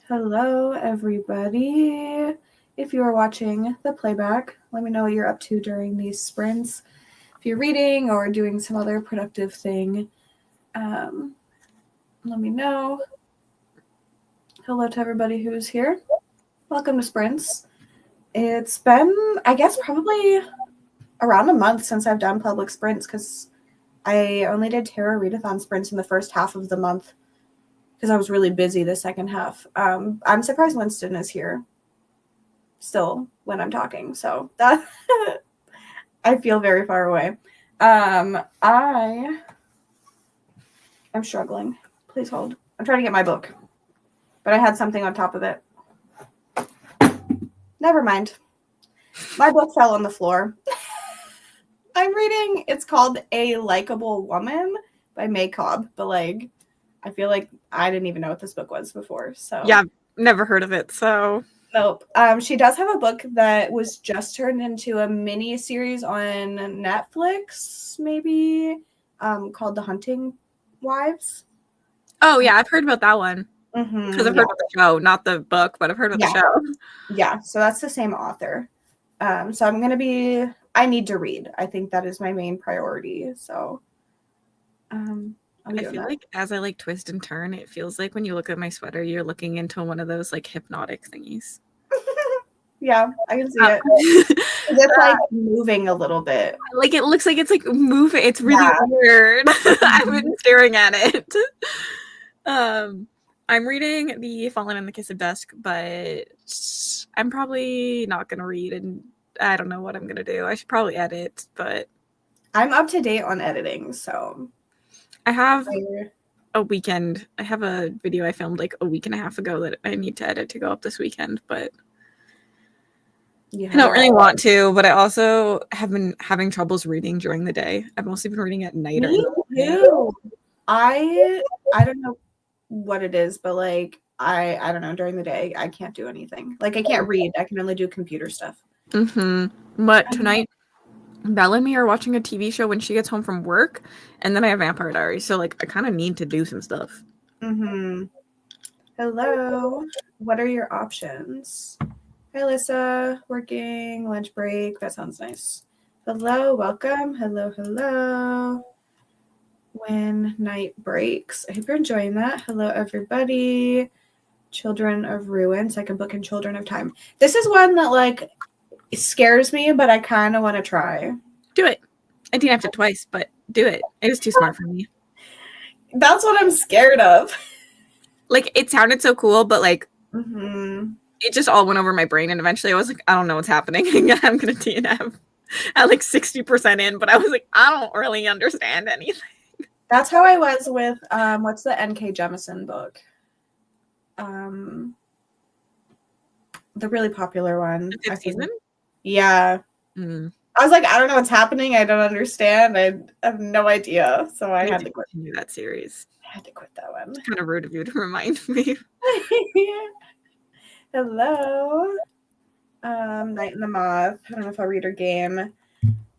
Hello, everybody. If you are watching the playback, let me know what you're up to during these sprints. If you're reading or doing some other productive thing, let me know. Hello to everybody who's here. Welcome to Sprints. It's been, I guess, probably around a month since I've done public sprints because I only did tarot readathon sprints in the first half of the month because I was really busy the second half. I'm surprised Winston is here still when I'm talking, so that I feel very far away. I am struggling. Please hold. I'm trying to get my book, but I had something on top of it. Never mind. My book fell on the floor. I'm reading, it's called A Likeable Woman by May Cobb, but like, I feel like I didn't even know what this book was before, so. Yeah, never heard of it, so. Nope. She does have a book that was just turned into a mini series on Netflix, maybe, called The Hunting Wives. Oh, yeah, I've heard about that one. Mm-hmm, because I've heard about the show, not the book, but I've heard about the show. Yeah, so that's the same author. So I'm going to be, I need to read. I think that is my main priority, so. I feel like as I like twist and turn, it feels like when you look at my sweater, you're looking into one of those like hypnotic thingies. Yeah, I can see it. It's like moving a little bit. Like it looks like it's like moving. It's really weird. I've been staring at it. I'm reading The Fallen in the Kiss of Dusk, but I'm probably not gonna read, and I don't know what I'm gonna do. I should probably edit, but I'm up to date on editing, so I have a weekend. I have a video I filmed like a week and a half ago that I need to edit to go up this weekend, but I don't really want to, but I also have been having troubles reading during the day. I've mostly been reading at night. Me too. I don't know what it is, but like I don't know, during the day I can't do anything. Like I can't read. I can only do computer stuff. But tonight Bella and me are watching a TV show when she gets home from work, and then I have Vampire Diaries, so like I kind of need to do some stuff. Hello. What are your options? Hi, Alyssa. Working, lunch break. That sounds nice. Hello, welcome. Hello. When night breaks. I hope you're enjoying that. Hello, everybody. Children of Ruin. Second book in Children of Time. This is one that like scares me, but I kind of want to try. Do it. I DNF'd it twice, but do it. It was too smart for me. That's what I'm scared of. Like, it sounded so cool, but like, it just all went over my brain, and eventually I was like, I don't know what's happening. I'm going to DNF at like 60% in, but I was like, I don't really understand anything. That's how I was with, what's the N.K. Jemisin book? The really popular one. The Fifth Season? Yeah. I was like, I don't know what's happening. I don't understand. I have no idea. So I had to continue that series. I had to quit that one. It's kind of rude of you to remind me. Hello. Night in the Moth. I don't know if I'll read her game.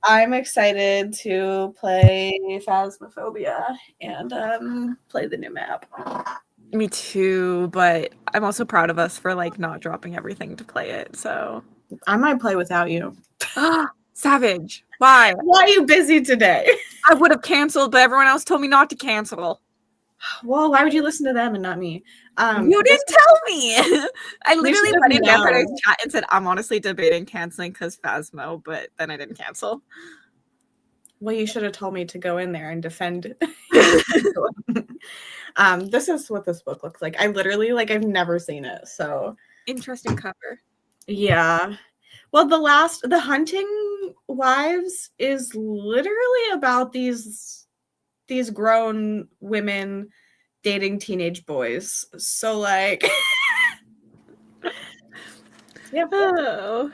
I'm excited to play Phasmophobia and play the new map. Me too, but I'm also proud of us for like not dropping everything to play it. So I might play without you. Savage. Why? Why are you busy today? I would have canceled, but everyone else told me not to cancel. Well, why would you listen to them and not me? You didn't tell me. I literally went in yesterday's chat and said, I'm honestly debating canceling because Phasmo, but then I didn't cancel. Well, you should have told me to go in there and defend. This is what this book looks like. I literally, like, I've never seen it, so. Interesting cover. Yeah. Well, The Hunting Wives is literally about these grown women dating teenage boys. So, like, yep. Oh,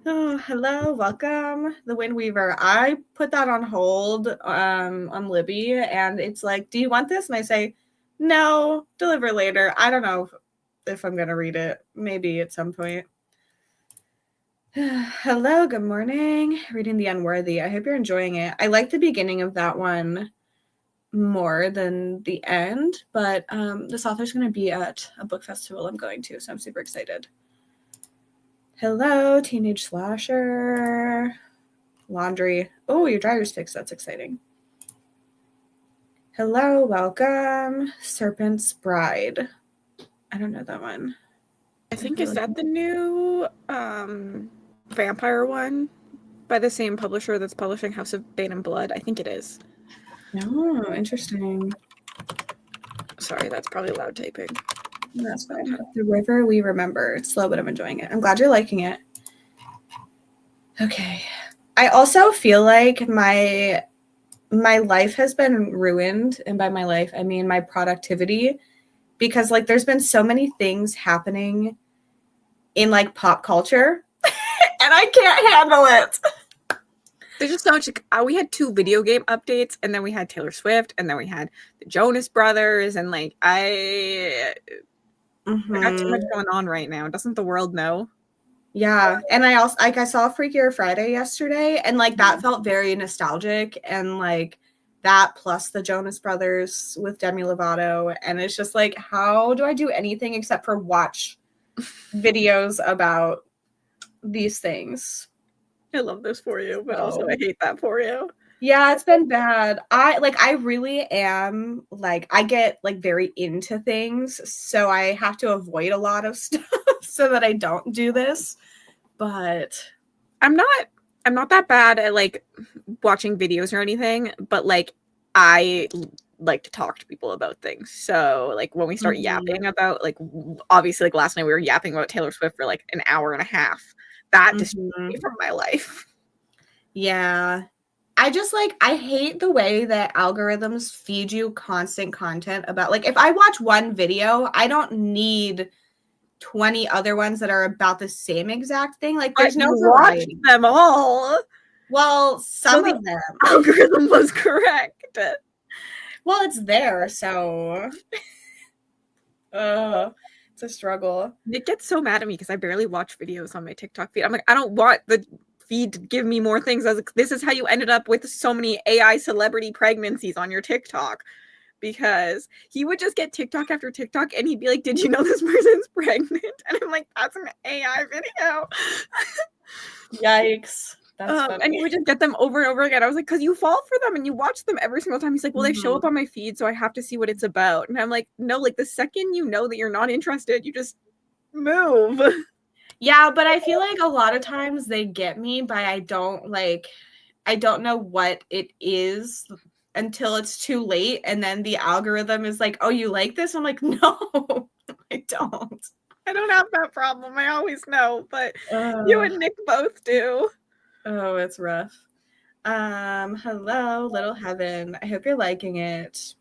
hello, welcome, The Wind Weaver. I put that on hold on Libby, and it's like, do you want this? And I say, no, deliver later. I don't know if I'm going to read it. Maybe at some point. Hello, good morning. Reading The Unworthy. I hope you're enjoying it. I like the beginning of that one more than the end, but this author's going to be at a book festival I'm going to, so I'm super excited. Hello, teenage slasher. Laundry. Oh, your dryer's fixed. That's exciting. Hello, welcome. Serpent's Bride. I don't know that one. I think, is that the new vampire one by the same publisher that's publishing House of Bane and Blood? I think it is. Oh, interesting. Sorry, that's probably loud typing. That's fine. The River We Remember. It's slow, but I'm enjoying it. I'm glad you're liking it. Okay. I also feel like my life has been ruined, and by my life, I mean my productivity, because like there's been so many things happening in like pop culture, and I can't handle it. There's just so much. We had 2 video game updates, and then we had Taylor Swift, and then we had the Jonas Brothers, and like I got too much going on right now. Doesn't the world know? Yeah, and I also I saw Freakier Friday yesterday, and like that felt very nostalgic, and like that plus the Jonas Brothers with Demi Lovato, and it's just like, how do I do anything except for watch videos about these things? I love this for you, but also I hate that for you. Yeah, it's been bad. I really am like, I get like very into things, so I have to avoid a lot of stuff so that I don't do this. But I'm not that bad at like watching videos or anything, but like I like to talk to people about things. So like when we start yapping about, like, obviously like last night we were yapping about Taylor Swift for like an hour and a half. That distracted me from my life. Yeah. I just like, I hate the way that algorithms feed you constant content about, like, if I watch one video, I don't need 20 other ones that are about the same exact thing. Like, there's no variety. Watch them all. Well, some of them. Algorithm was correct. Well, it's there, so it's a struggle. It gets so mad at me because I barely watch videos on my TikTok feed. I'm like, I don't want the feed to give me more things. I was like, this is how you ended up with so many AI celebrity pregnancies on your TikTok, because he would just get TikTok after TikTok and he'd be like, did you know this person's pregnant? And I'm like, that's an AI video. Yikes. And he would just get them over and over again. I was like, because you fall for them and you watch them every single time. He's like, well, they show up on my feed, so I have to see what it's about. And I'm like, no, like the second you know that you're not interested, you just move. Yeah, but I feel like a lot of times they get me by I don't know what it is until it's too late, and then the algorithm is like, oh, you like this? I'm like, no, I don't. I don't have that problem. I always know, but you and Nick both do. Oh, it's rough. Hello, Little Heaven. I hope you're liking it.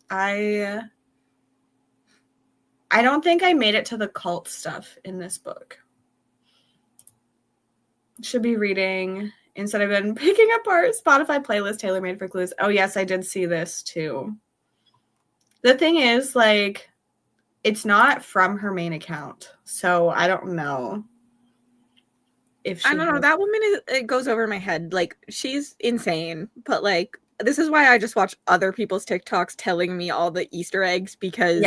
I don't think I made it to the cult stuff in this book. Should be reading. Instead, I've been picking apart Spotify playlist tailor-made for clues. Oh, yes, I did see this too. The thing is, like, it's not from her main account, so I don't know. I don't know. That woman, it goes over my head. Like, she's insane, but like, this is why I just watch other people's TikToks telling me all the Easter eggs, because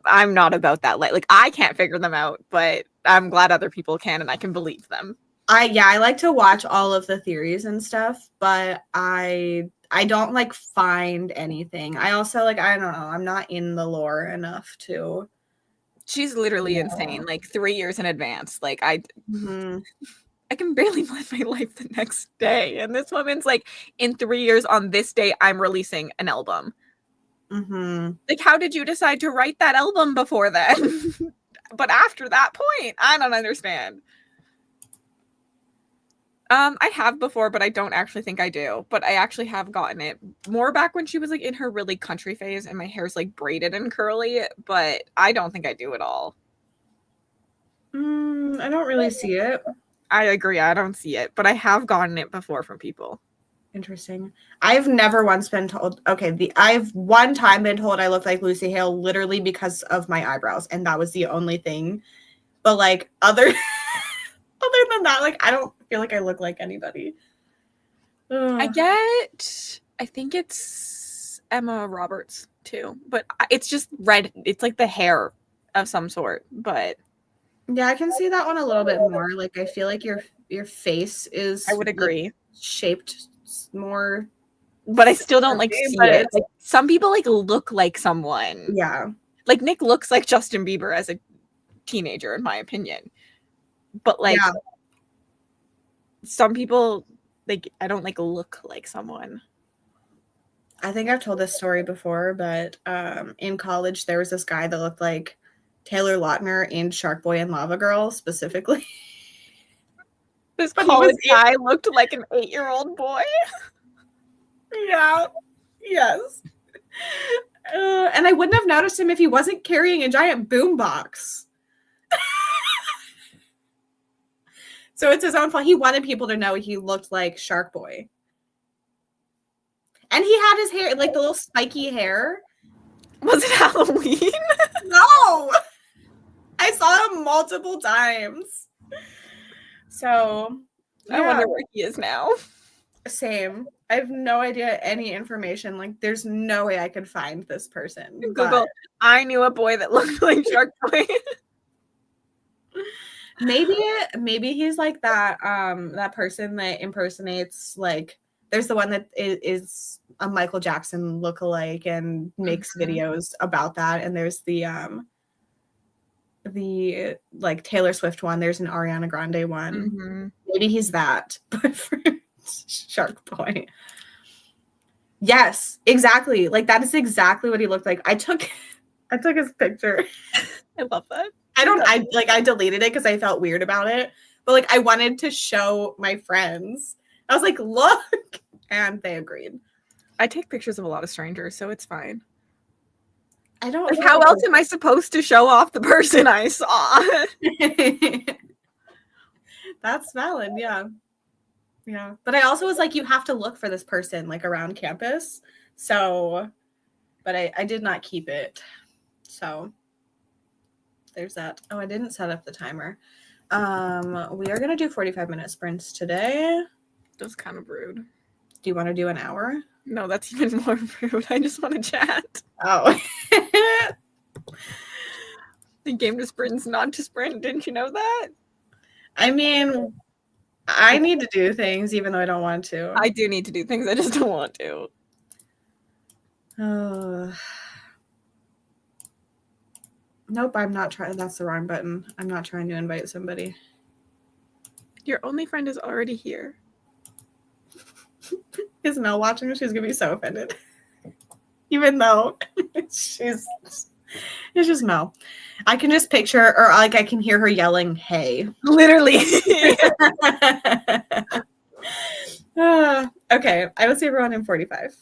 I'm not about that. Like, I can't figure them out, but I'm glad other people can, and I can believe them. I like to watch all of the theories and stuff, but I don't like find anything. I also like, I don't know, I'm not in the lore enough to. She's literally insane, like 3 years in advance. Like I can barely plan my life the next day, and this woman's like, in 3 years on this day, I'm releasing an album. Like, how did you decide to write that album before then? But after that point, I don't understand. I have before, but I don't actually think I do. But I actually have gotten it more back when she was like in her really country phase and my hair's like braided and curly, but I don't think I do at all. I don't really see it. I agree. I don't see it, but I have gotten it before from people. Interesting. I've never once been told, I've one time been told I look like Lucy Hale literally because of my eyebrows, and that was the only thing. But like other than that, like, I don't feel like I look like anybody. I think it's Emma Roberts too, but it's just red. It's like the hair of some sort, but yeah, I can see that one a little bit more. Like I feel like your face is I would agree. like, shaped more, but I still don't like see it. Like, some people like look like someone. Yeah. Like Nick looks like Justin Bieber as a teenager, in my opinion. But like some people, like I don't like look like someone. I think I've told this story before, but in college there was this guy that looked like Taylor Lautner in Shark Boy and Lava Girl specifically. This college guy looked like an 8-year-old boy. Yeah. Yes. And I wouldn't have noticed him if he wasn't carrying a giant boombox. So it's his own fault. He wanted people to know he looked like Shark Boy. And he had his hair, like the little spiky hair. Was it Halloween? No! I saw him multiple times. So I wonder where he is now. Same. I have no idea any information. Like, there's no way I could find this person. Google, I knew a boy that looked like Shark Boy. Maybe he's like that person that impersonates, like, there's the one that is a Michael Jackson lookalike and makes videos about that, and there's the like Taylor Swift one, there's an Ariana Grande one. Maybe he's that, but for Shark Boy. Yes, exactly. Like, that is exactly what he looked like. I took his picture. I love that. I deleted it because I felt weird about it. But like, I wanted to show my friends. I was like, look, and they agreed. I take pictures of a lot of strangers, so it's fine. I don't. Like, how else am I supposed to show off the person I saw? That's valid, yeah. Yeah. But I also was like, you have to look for this person like around campus. So, but I did not keep it. So there's that. Oh, I didn't set up the timer. We are gonna do 45-minute sprints today. That's kind of rude. Do you want to do an hour? No, that's even more rude. I just want to chat. Oh. The game to sprint's not to sprint. Didn't you know that? I mean, I need to do things even though I don't want to. I do need to do things. I just don't want to. Nope, I'm not trying. That's the wrong button. I'm not trying to invite somebody. Your only friend is already here. Is Mel watching? She's gonna be so offended. Even though it's just Mel. I can just picture, or like I can hear her yelling, "Hey!" Literally. Okay, I will see everyone in 45.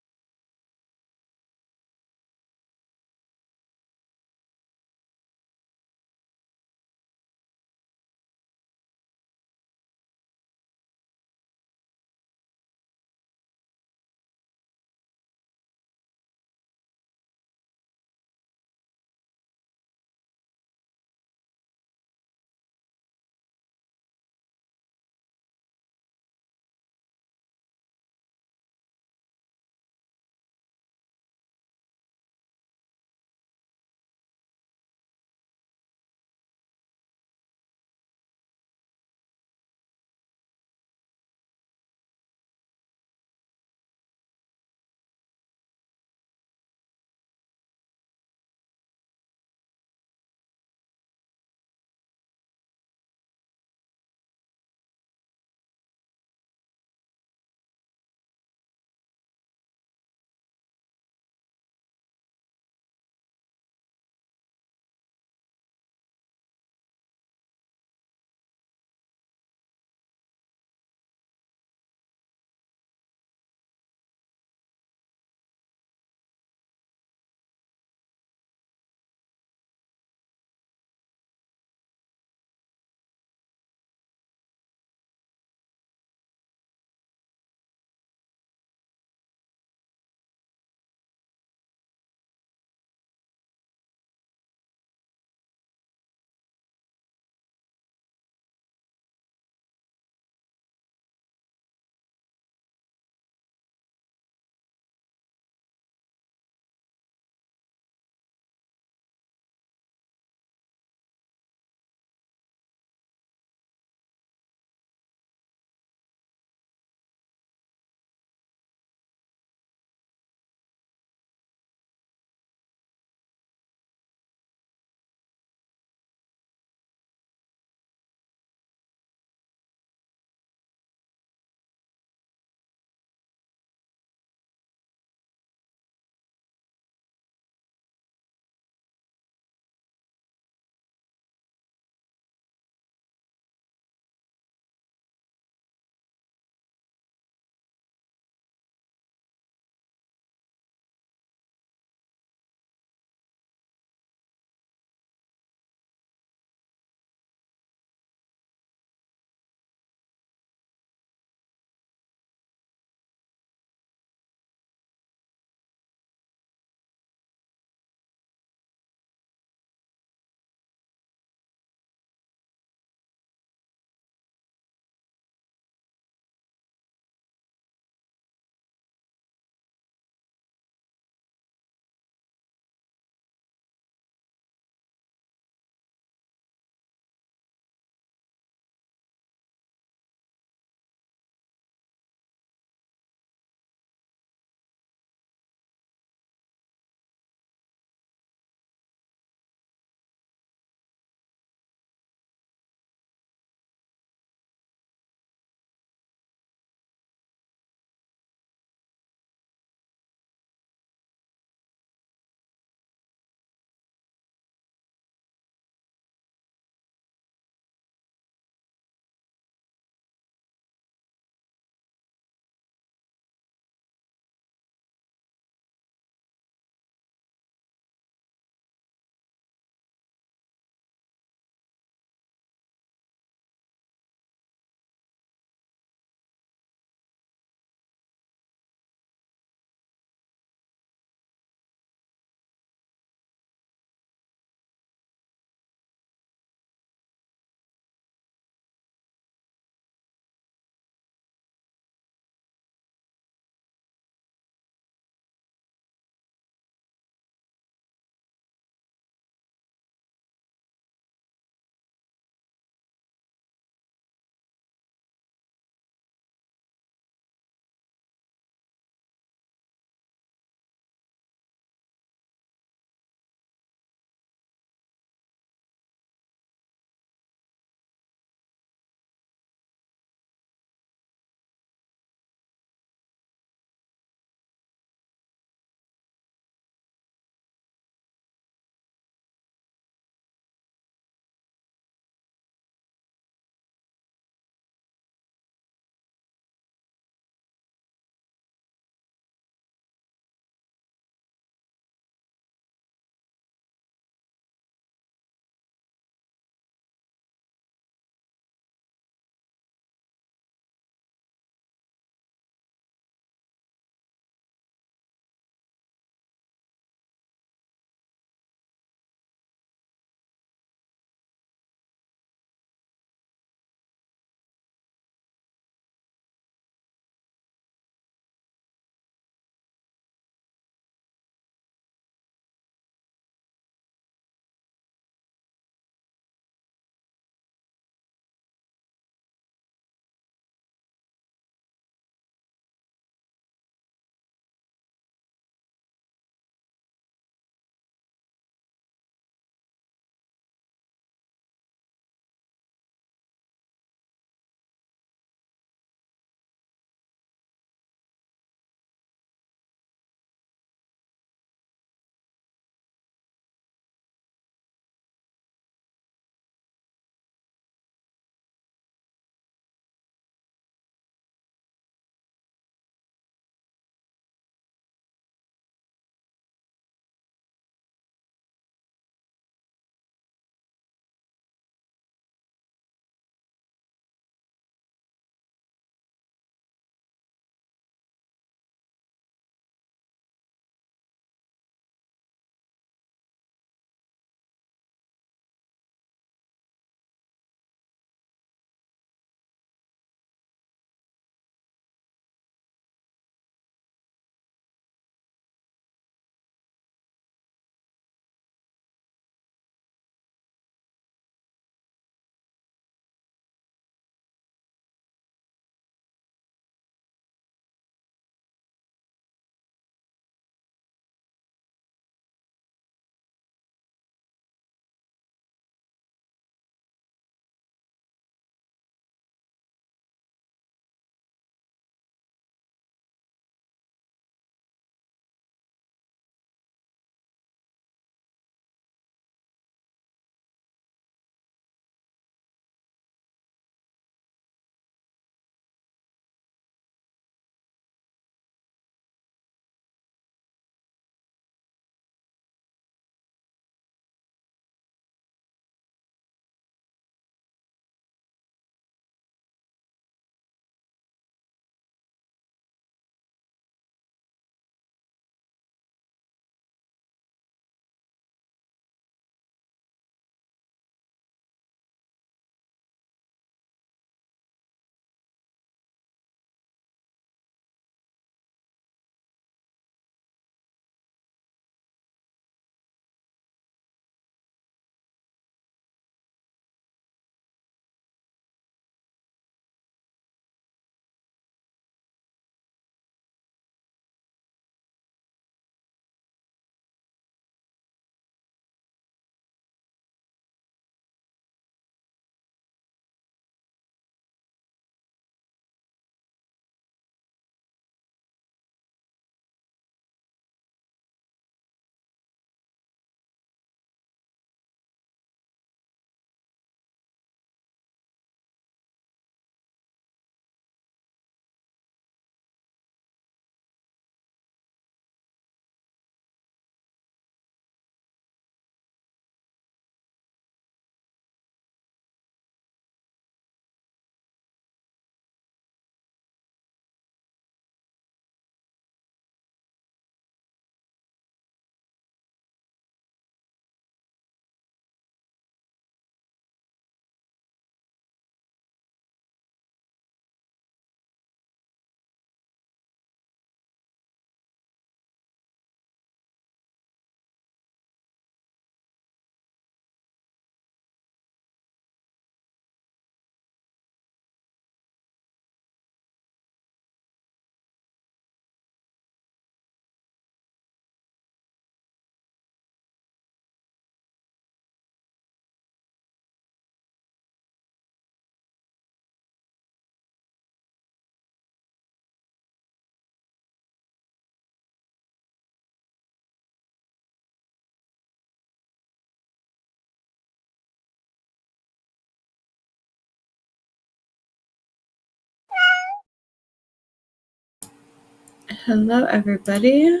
Hello, everybody.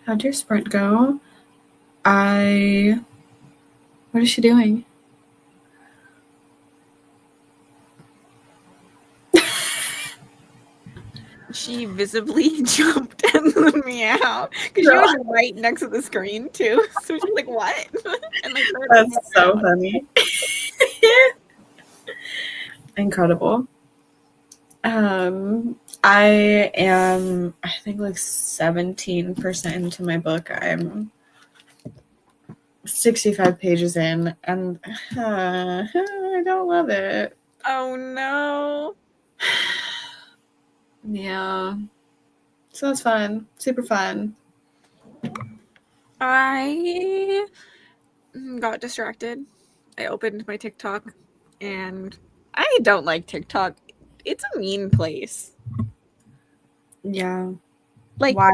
How'd your sprint go? What is she doing? She visibly jumped and let me out because she was right next to the screen too. So she's like, "What?" And like, that's so funny. Incredible. I am, I think, like 17% into my book. I'm 65 pages in, and I don't love it. Oh no. Yeah. So it's fun. Super fun. I got distracted. I opened my TikTok and I don't like TikTok. It's a mean place. Yeah. Like, why?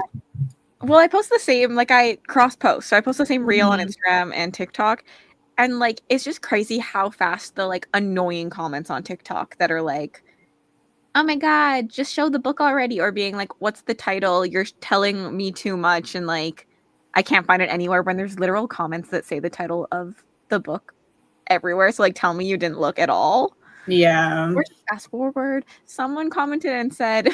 Well, I post the same, like I cross post. So I post the same reel on Instagram and TikTok. And like it's just crazy how fast the like annoying comments on TikTok that are like, "Oh my god, just show the book already," or being like, "What's the title? You're telling me too much," and like I can't find it anywhere when there's literal comments that say the title of the book everywhere. So like tell me you didn't look at all. Yeah. Or just fast forward. Someone commented and said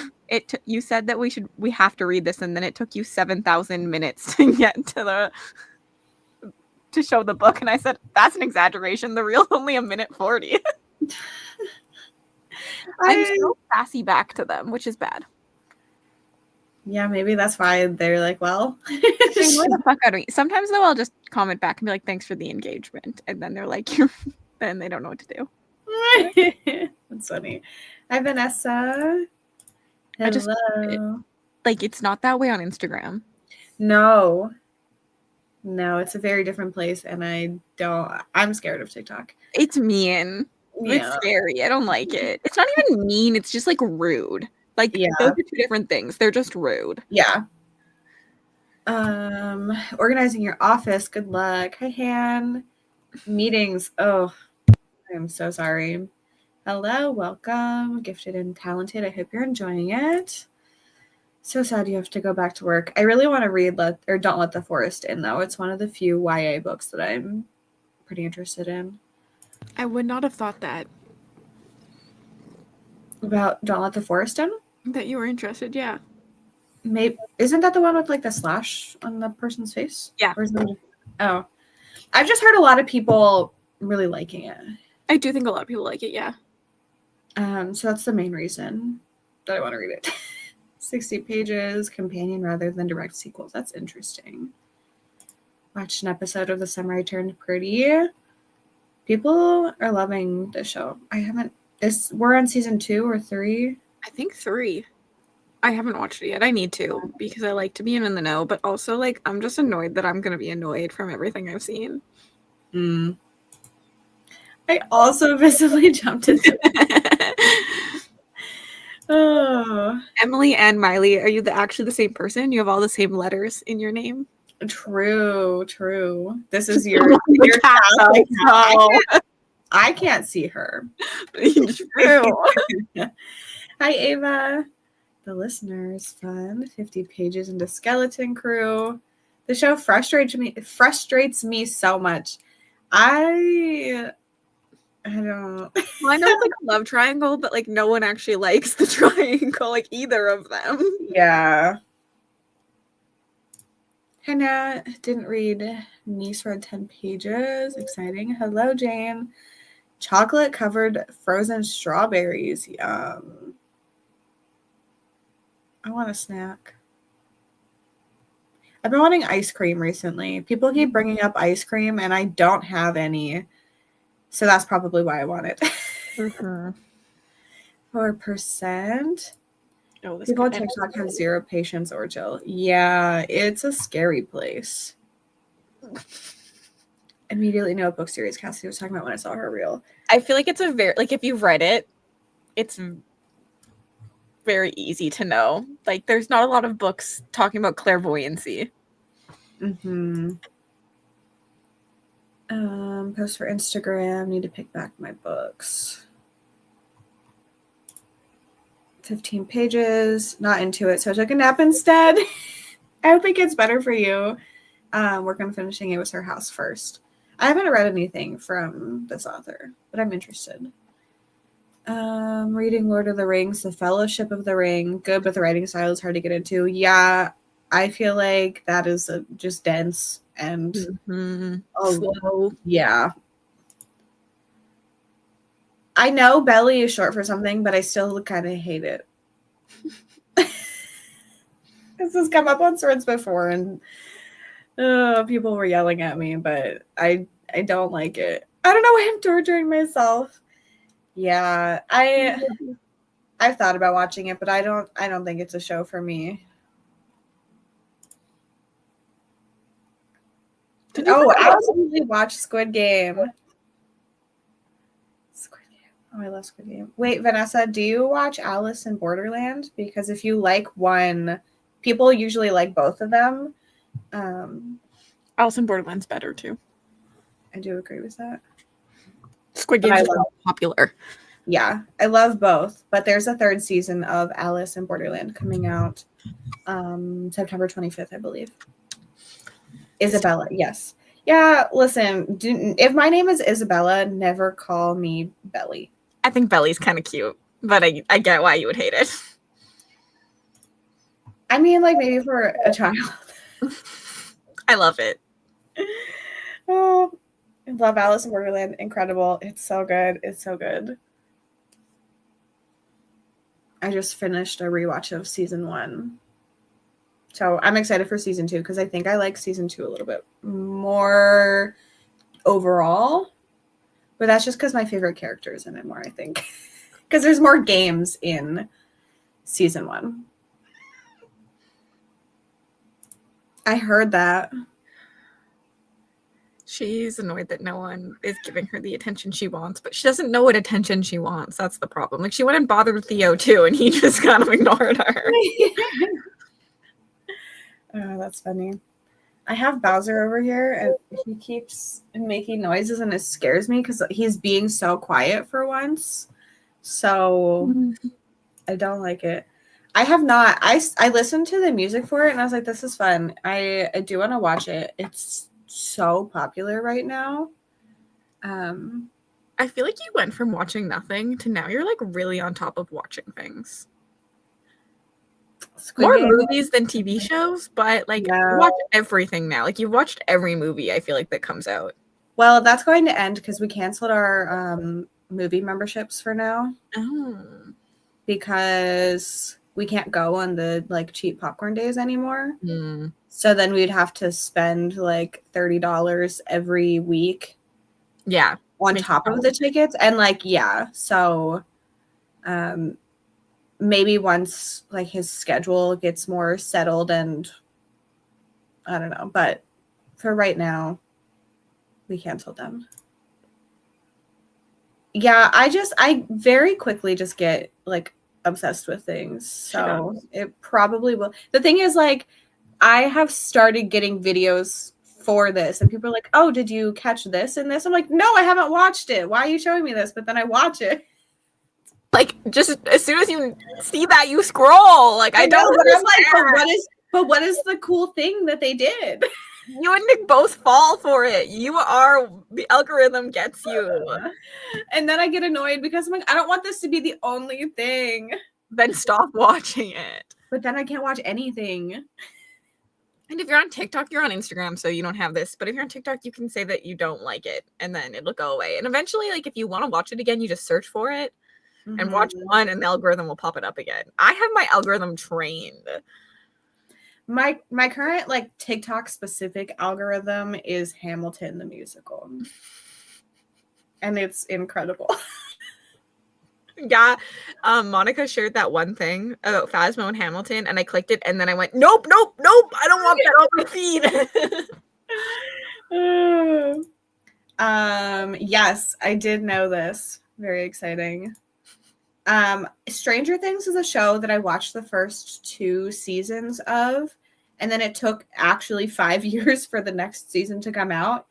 you said that we have to read this, and then it took you 7,000 minutes to get to show the book, and I said that's an exaggeration. The reel's only 1:40. I'm so sassy back to them, which is bad. Yeah, maybe that's why they're like, well. They annoy the fuck out of me. Sometimes though, I'll just comment back and be like, "Thanks for the engagement," and then they're like, then they don't know what to do. That's funny. Hi, Vanessa. Hello. It's not that way on Instagram. No, it's a very different place, and I'm scared of TikTok. It's mean. Yeah. It's scary. I don't like it. It's not even mean. It's just like rude. Like those are two different things. They're just rude. Yeah. Organizing your office. Good luck. Hi, Han. Meetings. Oh, I'm so sorry. Hello, welcome. Gifted and talented. I hope you're enjoying it. So sad you have to go back to work. I really want to read Don't Let the Forest In, though. It's one of the few YA books that I'm pretty interested in. I would not have thought that. About Don't Let the Forest In? That you were interested, yeah. Maybe isn't that the one with like the slash on the person's face? Yeah. Or is it... Oh. I've just heard a lot of people really liking it. I do think a lot of people like it, yeah. So that's the main reason that I want to read it. 60 pages, companion rather than direct sequels. That's interesting. Watched an episode of The Summer I Turned Pretty. People are loving the show. We're on season 2 or 3? I think 3. I haven't watched it yet. I need to because I like to be in the know, but also like I'm just annoyed that I'm going to be annoyed from everything I've seen. I also visibly jumped into Oh. Emily and Miley, are you actually the same person? You have all the same letters in your name? True. This is your Catholic. I can't see her. True. Hi, Ava. The listeners, fun. 50 pages into Skeleton Crew. The show frustrates me so much. I don't. Well, I know it's like a love triangle, but like no one actually likes the triangle, like either of them. Yeah. Hannah didn't read. Niece read 10 pages. Exciting. Hello, Jane. Chocolate covered frozen strawberries. Yum. I want a snack. I've been wanting ice cream recently. People keep bringing up ice cream, and I don't have any. So that's probably why I want it. 4%. People on TikTok have zero patience or chill. Yeah, it's a scary place. Immediately know what book series Cassie was talking about when I saw her reel. I feel like it's a very, like, if you've read it, it's very easy to know. Like, there's not a lot of books talking about clairvoyancy. Post for Instagram. Need to pick back my books. 15 pages, not into it, so I took a nap instead. I hope it gets better for you. Work on finishing It Was Her House first. I haven't read anything from this author, but I'm interested. Reading Lord of the Rings, The Fellowship of the Ring. Good, but the writing style is hard to get into. Yeah, I feel like that is just dense and slow. Yeah. I know belly is short for something, but I still kind of hate it. This has come up on Swords before, and people were yelling at me, but I don't like it. I don't know why I'm torturing myself. Yeah, I've thought about watching it, but I don't think it's a show for me. I absolutely watched Squid Game. Oh, I love Squid Game. Wait, Vanessa, do you watch Alice in Borderland? Because if you like one, people usually like both of them. Alice in Borderland's better too. I do agree with that. Squid Game is popular. Yeah, I love both, but there's a third season of Alice in Borderland coming out September 25th, I believe. Isabella, yes. Yeah, listen, if my name is Isabella, never call me Belly. I think Belly's kind of cute, but I get why you would hate it. I mean, like, maybe for a child. I love it. Oh, I love Alice in Borderland. Incredible. It's so good. It's so good. I just finished a rewatch of season 1. So I'm excited for season 2 because I think I like season 2 a little bit more overall. But that's just because my favorite character is in it more, I think. Because there's more games in season 1. I heard that. She's annoyed that no one is giving her the attention she wants, but she doesn't know what attention she wants. That's the problem. Like, she went and bothered with Theo, too, and he just kind of ignored her. Oh, that's funny. I have Bowser over here, and he keeps making noises, and it scares me because he's being so quiet for once. So I don't like it. I have not. I listened to the music for it, and I was like, this is fun. I do want to watch it. It's so popular right now. I feel like you went from watching nothing to now you're like really on top of watching things. More movies than TV shows, but like you watch everything now. Like you've watched every movie I feel like that comes out. Well, that's going to end because we canceled our movie memberships for now. Oh. Because we can't go on the like cheap popcorn days anymore. Mm. So then we'd have to spend like $30 every week. Yeah. On top of the tickets. And like, yeah. So maybe once like his schedule gets more settled and I don't know. But for right now, we canceled them. Yeah, I very quickly just get like obsessed with things. So it probably will. The thing is, like, I have started getting videos for this and people are like, oh, did you catch this and this? I'm like, no, I haven't watched it. Why are you showing me this? But then I watch it. Like, just as soon as you see that, you scroll. Like, I don't know, but I'm like, what is the cool thing that they did? You and Nick both fall for it. The algorithm gets you. And then I get annoyed because I'm like, I don't want this to be the only thing. Then stop watching it. But then I can't watch anything. And if you're on TikTok, you're on Instagram, so you don't have this. But if you're on TikTok, you can say that you don't like it, and then it'll go away. And eventually, like, if you want to watch it again, you just search for it and watch one, and the algorithm will pop it up again. I have my algorithm trained. My current like TikTok specific algorithm is Hamilton the musical. And it's incredible. Yeah. Monica shared that one thing about Phasmo and Hamilton and I clicked it and then I went, nope, I don't want that on my feed. Yes, I did know this. Very exciting. Stranger Things is a show that I watched the first 2 seasons of, and then it took actually 5 years for the next season to come out.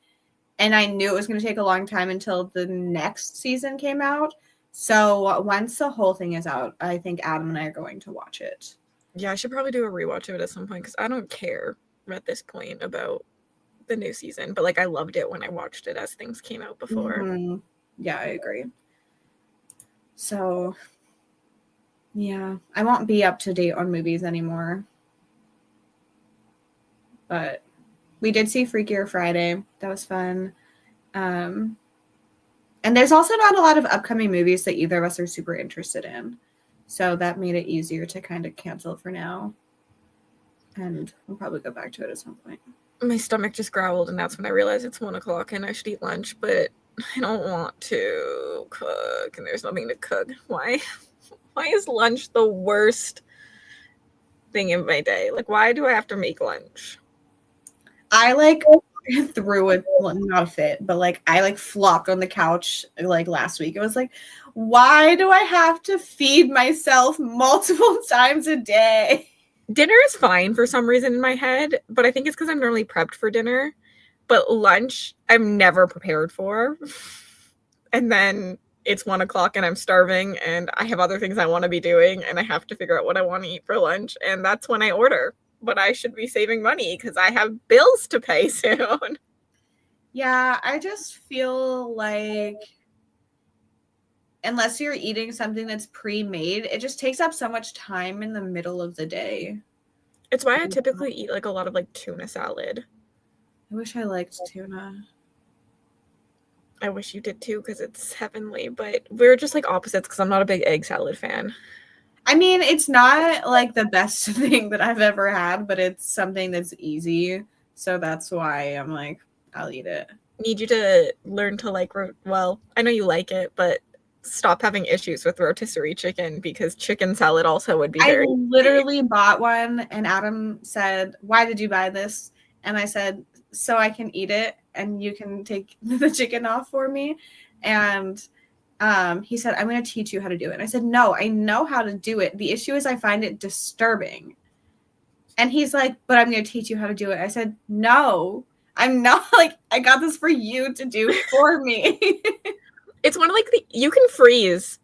And I knew it was going to take a long time until the next season came out. So once the whole thing is out, I think Adam and I are going to watch it. Yeah, I should probably do a rewatch of it at some point because I don't care at this point about the new season, but like I loved it when I watched it as things came out before. Mm-hmm. Yeah, I agree. So yeah, I won't be up to date on movies anymore. But we did see Freakier Friday. That was fun. And there's also not a lot of upcoming movies that either of us are super interested in. So that made it easier to kind of cancel for now. And we'll probably go back to it at some point. My stomach just growled, and that's when I realized it's 1 o'clock and I should eat lunch, but I don't want to cook, and there's nothing to cook. Why is lunch the worst thing in my day? Like, why do I have to make lunch? I like threw it, well, not a fit, but like I like flopped on the couch like last week. It was like, why do I have to feed myself multiple times a day? Dinner is fine for some reason in my head, but I think it's because I'm normally prepped for dinner. But lunch, I'm never prepared for. And then it's 1 o'clock and I'm starving and I have other things I want to be doing and I have to figure out what I want to eat for lunch. And that's when I order. But I should be saving money because I have bills to pay soon. Yeah, I just feel like unless you're eating something that's pre-made, it just takes up so much time in the middle of the day. It's why I typically eat like a lot of like tuna salad. I wish I liked tuna. I wish you did too because it's heavenly, but we're just like opposites because I'm not a big egg salad fan. I mean, it's not like the best thing that I've ever had, but it's something that's easy. So that's why I'm like, I'll eat it. Need you to learn to like, well, I know you like it, but stop having issues with rotisserie chicken because chicken salad also would be very I literally bought one and Adam said, why did you buy this? And I said, so I can eat it and you can take the chicken off for me. And he said, I'm going to teach you how to do it. And I said, no, I know how to do it. The issue is I find it disturbing. And he's like, but I'm going to teach you how to do it. I said, no, I'm not. Like, I got this for you to do for me. It's one of like you can freeze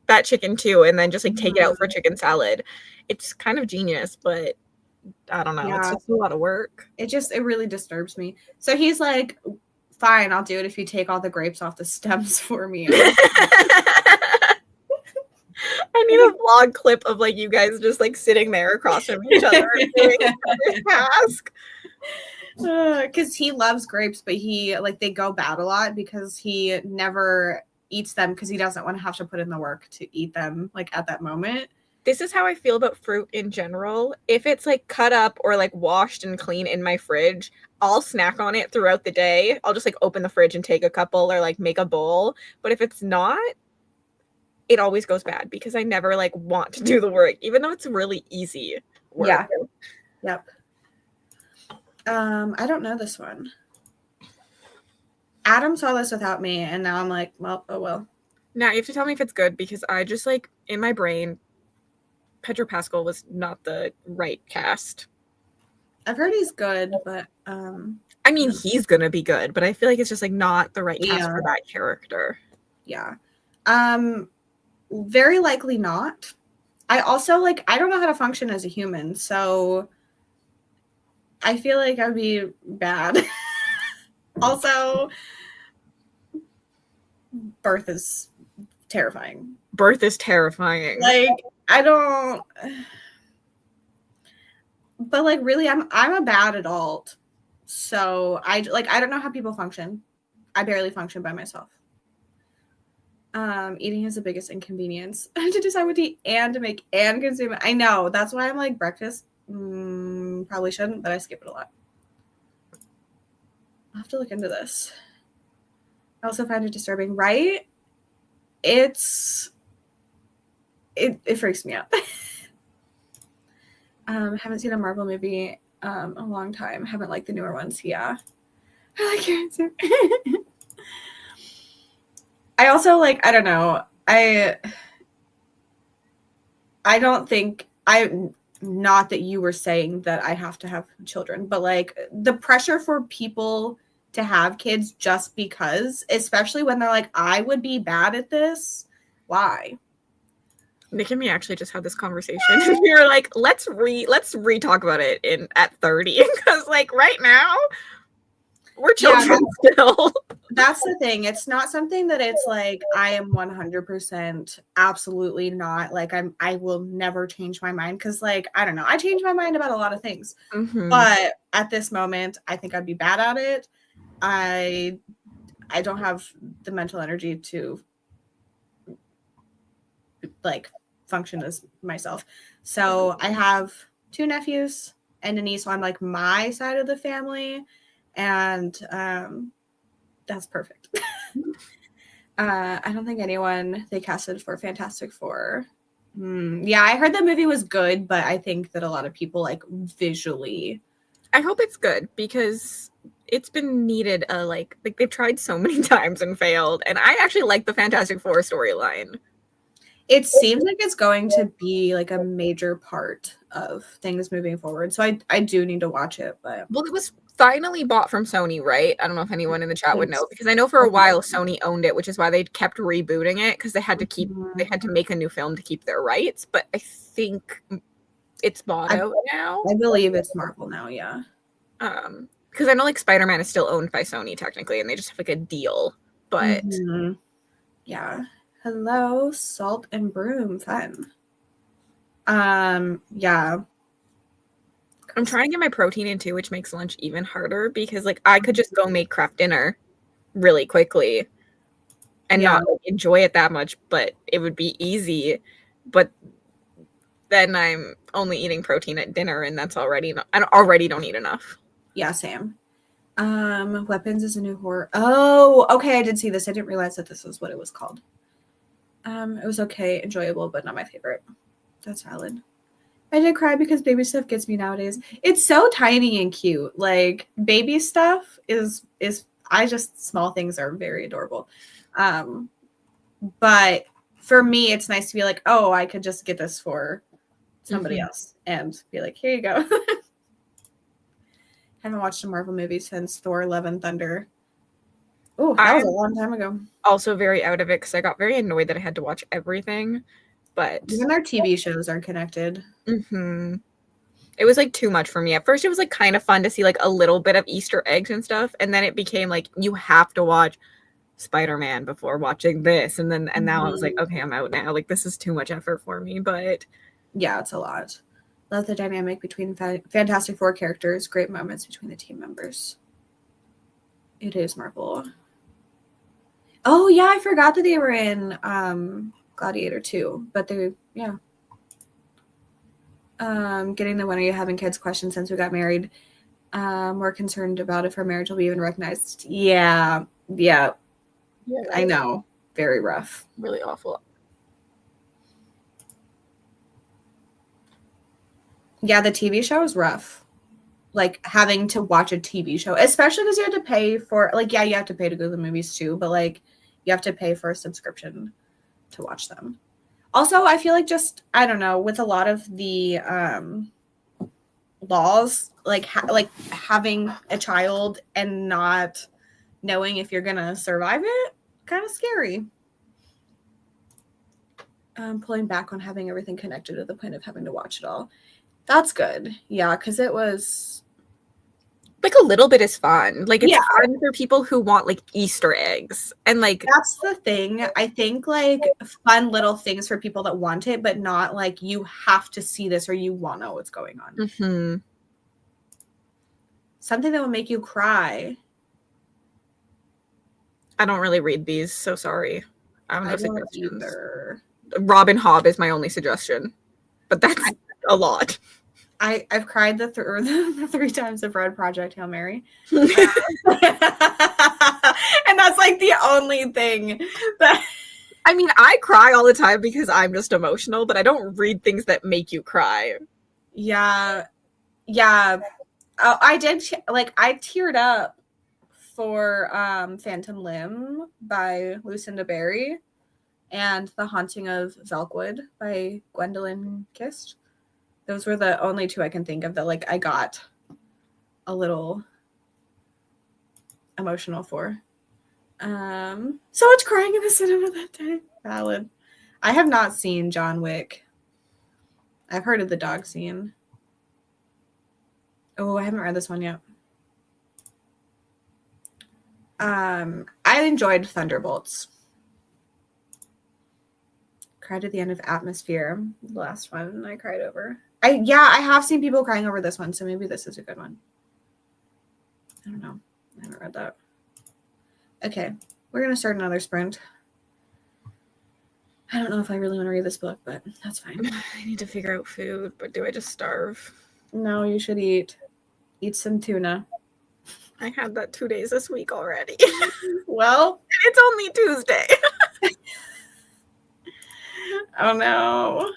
that chicken too and then just like take it out for chicken salad. It's kind of genius, but I don't know. Yeah. It's just a lot of work. It really disturbs me. So he's like, fine, I'll do it if you take all the grapes off the stems for me. I need a vlog clip of like you guys just like sitting there across from each other and doing this task. Because he loves grapes, but he like they go bad a lot because he never eats them because he doesn't want to have to put in the work to eat them like at that moment. This is how I feel about fruit in general. If it's like cut up or like washed and clean in my fridge, I'll snack on it throughout the day. I'll just like open the fridge and take a couple or like make a bowl. But if it's not, it always goes bad because I never like want to do the work, even though it's really easy work. Yeah. Yep. I don't know this one. Adam saw this without me, and now I'm like, well, oh well. Now you have to tell me if it's good because I just like in my brain, Pedro Pascal was not the right cast. I've heard he's good, but I mean he's gonna be good, but I feel like it's just like not the right cast for that character. Yeah. Very likely not. I also like I don't know how to function as a human, so I feel like I'd be bad. Also, birth is terrifying. Birth is terrifying. Like, I don't... But, like, really, I'm a bad adult. So, I don't know how people function. I barely function by myself. Eating is the biggest inconvenience. I have to decide what to eat and to make and consume it. I know. That's why I'm like, breakfast... probably shouldn't, but I skip it a lot. I'll have to look into this. I also find it disturbing, right? It freaks me out. Haven't seen a Marvel movie a long time. Haven't liked the newer ones. Yeah. I like your answer. I also like, I don't know. I don't think not that you were saying that I have to have children, but like the pressure for people to have kids just because, especially when they're like, I would be bad at this. why. Nick and me actually just had this conversation, and we were like, let's re-talk about it at 30, because like right now we're children still. That's the thing. It's not something that it's like I am 100% absolutely not like I will never change my mind, because like I don't know, I change my mind about a lot of things. But at this moment I think I'd be bad at it. I don't have the mental energy to like function as myself. So I have 2 nephews and a niece on like my side of the family, and that's perfect. I don't think anyone they casted for Fantastic Four. Yeah, I heard the movie was good, but I think that a lot of people like visually. I hope it's good, because it's been needed. Like they've tried so many times and failed, and I actually like the Fantastic Four storyline. It seems like it's going to be like a major part of things moving forward. So I do need to watch it. But well, it was finally bought from Sony, right? I don't know if anyone in the chat would know, because I know for a while Sony owned it, which is why they kept rebooting it, because they had to make a new film to keep their rights. But I think it's bought out now. I believe it's Marvel now, yeah. Because I know like Spider-Man is still owned by Sony technically, and they just have like a deal. But yeah. Hello, Salt and Broom, fun. Yeah. I'm trying to get my protein in too, which makes lunch even harder, because like I could just go make craft dinner really quickly and not like, enjoy it that much, but it would be easy. But then I'm only eating protein at dinner, and that's already I already don't eat enough. Yeah, same. Weapons is a new horror. Oh, okay, I did see this. I didn't realize that this was what it was called. It was okay, enjoyable, but not my favorite. That's valid. I did cry because baby stuff gets me nowadays. It's so tiny and cute. Like baby stuff is small things are very adorable. But for me, it's nice to be like, oh, I could just get this for somebody else and be like, here you go. Haven't watched a Marvel movie since Thor: Love and Thunder. Oh, that was a long time ago. Also very out of it, because I got very annoyed that I had to watch everything. But even our TV shows are connected. It was like too much for me. At first, it was like kind of fun to see like a little bit of Easter eggs and stuff, and then it became like you have to watch Spider-Man before watching this, and now I was like, okay, I'm out now. Like this is too much effort for me. But yeah, it's a lot. Love the dynamic between Fantastic Four characters. Great moments between the team members. It is Marvel. Oh yeah, I forgot that they were in Gladiator 2, but they getting the when are you having kids question since we got married. We're concerned about if our marriage will be even recognized. Yeah, I know. Very rough. Really awful. Yeah, the TV show is rough. Like having to watch a TV show, especially because you have to pay for you have to pay to go to the movies too, but like you have to pay for a subscription to watch them. Also, I feel like just I don't know, with a lot of the laws, like having a child and not knowing if you're gonna survive it, kind of scary. Pulling back on having everything connected to the point of having to watch it all. That's good. Yeah, because it was like a little bit is fun. Like it's fun for people who want like Easter eggs, and like that's the thing. I think like fun little things for people that want it, but not like you have to see this or you want to know what's going on. Something that will make you cry. I don't really read these, so sorry. I have no suggestions. Either. Robin Hobb is my only suggestion, but that's a lot. I've cried the 3 times I've read Project Hail Mary. And that's like the only thing that I mean, I cry all the time because I'm just emotional, but I don't read things that make you cry. Yeah. I did I teared up for Phantom Limb by Lucinda Berry and The Haunting of Velkwood by Gwendolyn Kist. Those were the only 2 I can think of that like I got a little emotional for. So much crying in the cinema that day. Valid. I have not seen John Wick. I've heard of the dog scene. Oh, I haven't read this one yet. I enjoyed Thunderbolts. Cried at the end of Atmosphere. The last one I cried over. I have seen people crying over this one, so maybe this is a good one. I don't know. I haven't read that. Okay, we're gonna start another sprint. I don't know if I really want to read this book, but that's fine. I need to figure out food, but do I just starve? No, you should eat. Eat some tuna. I had that 2 days this week already. Well, it's only Tuesday. Oh no.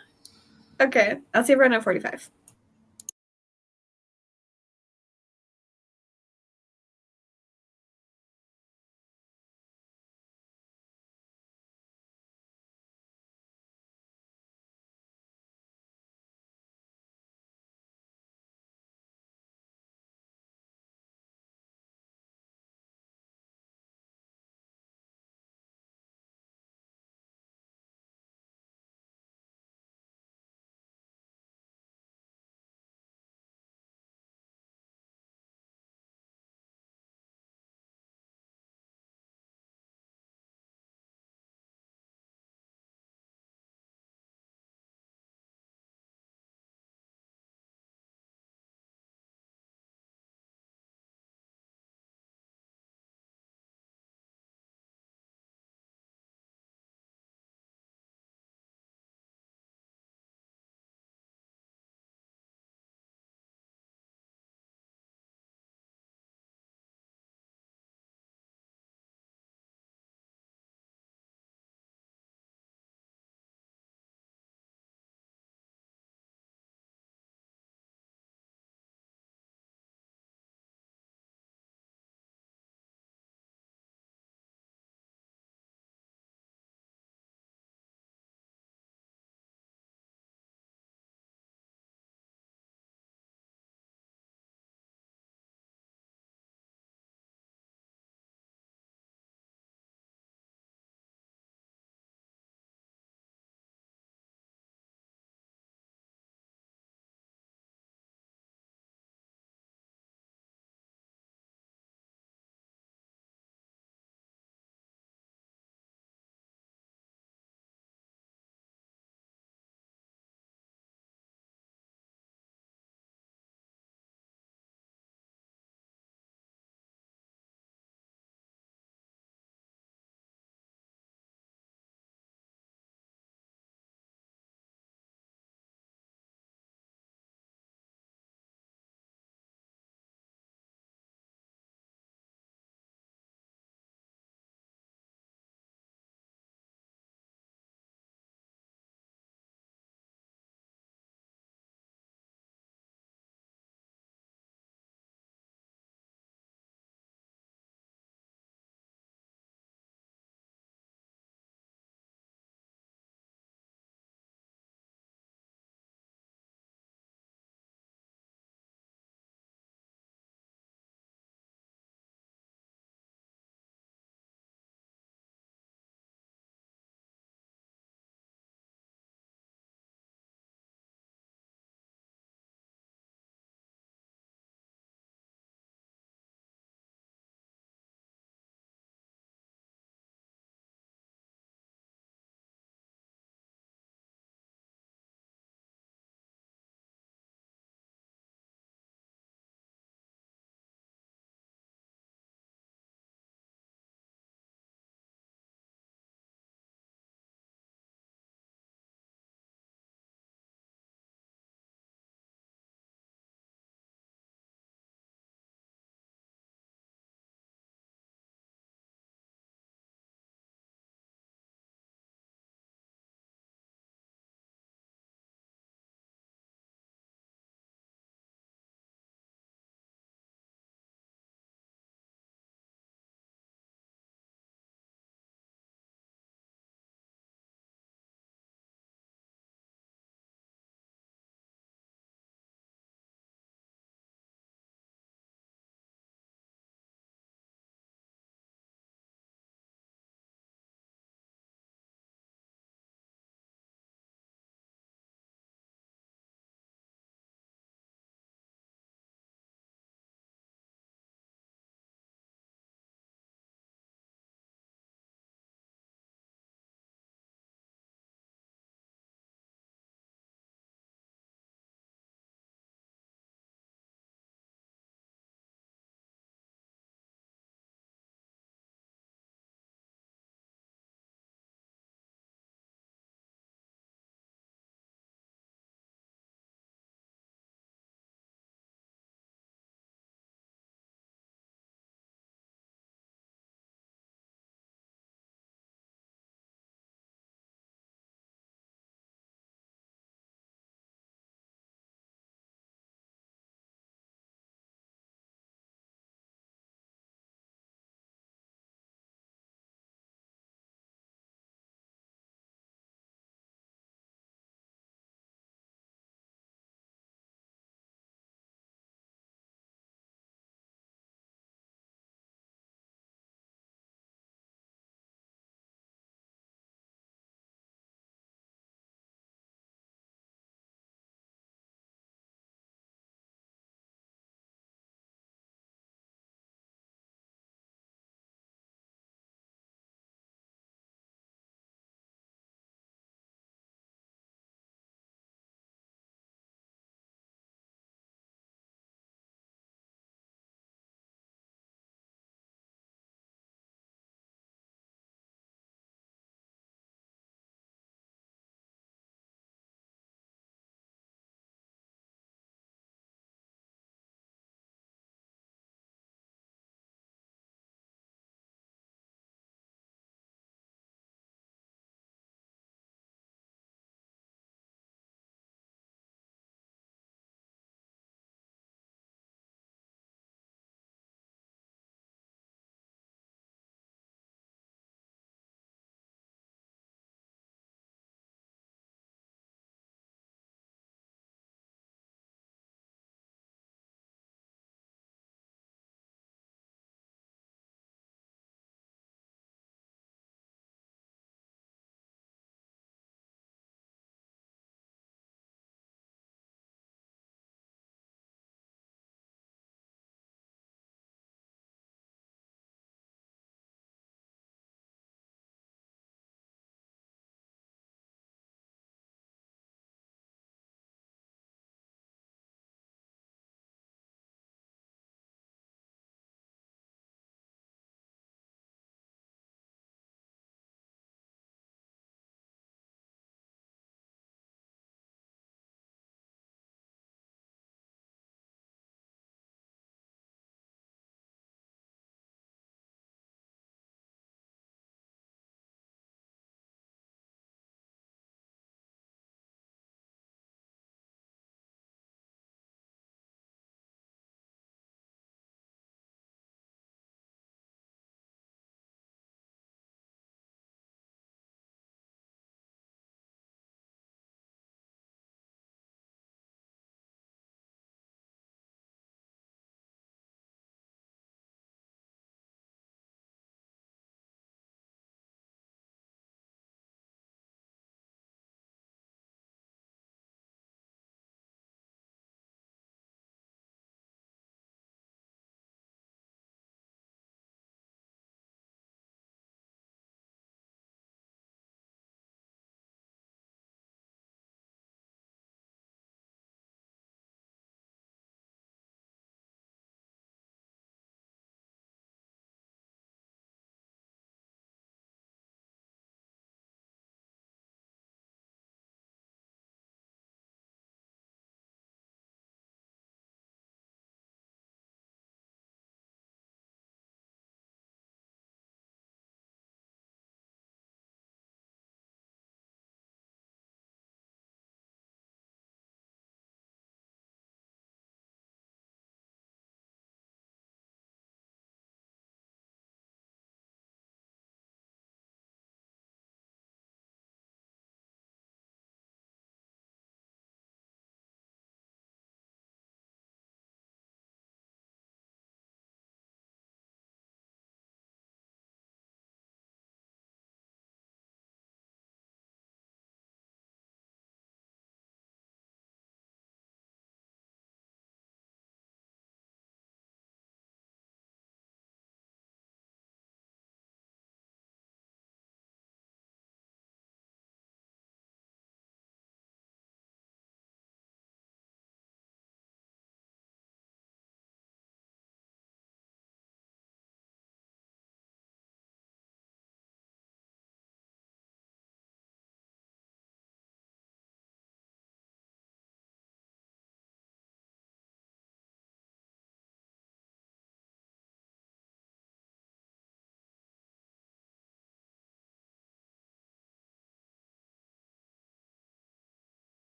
Okay, I'll see everyone at 45.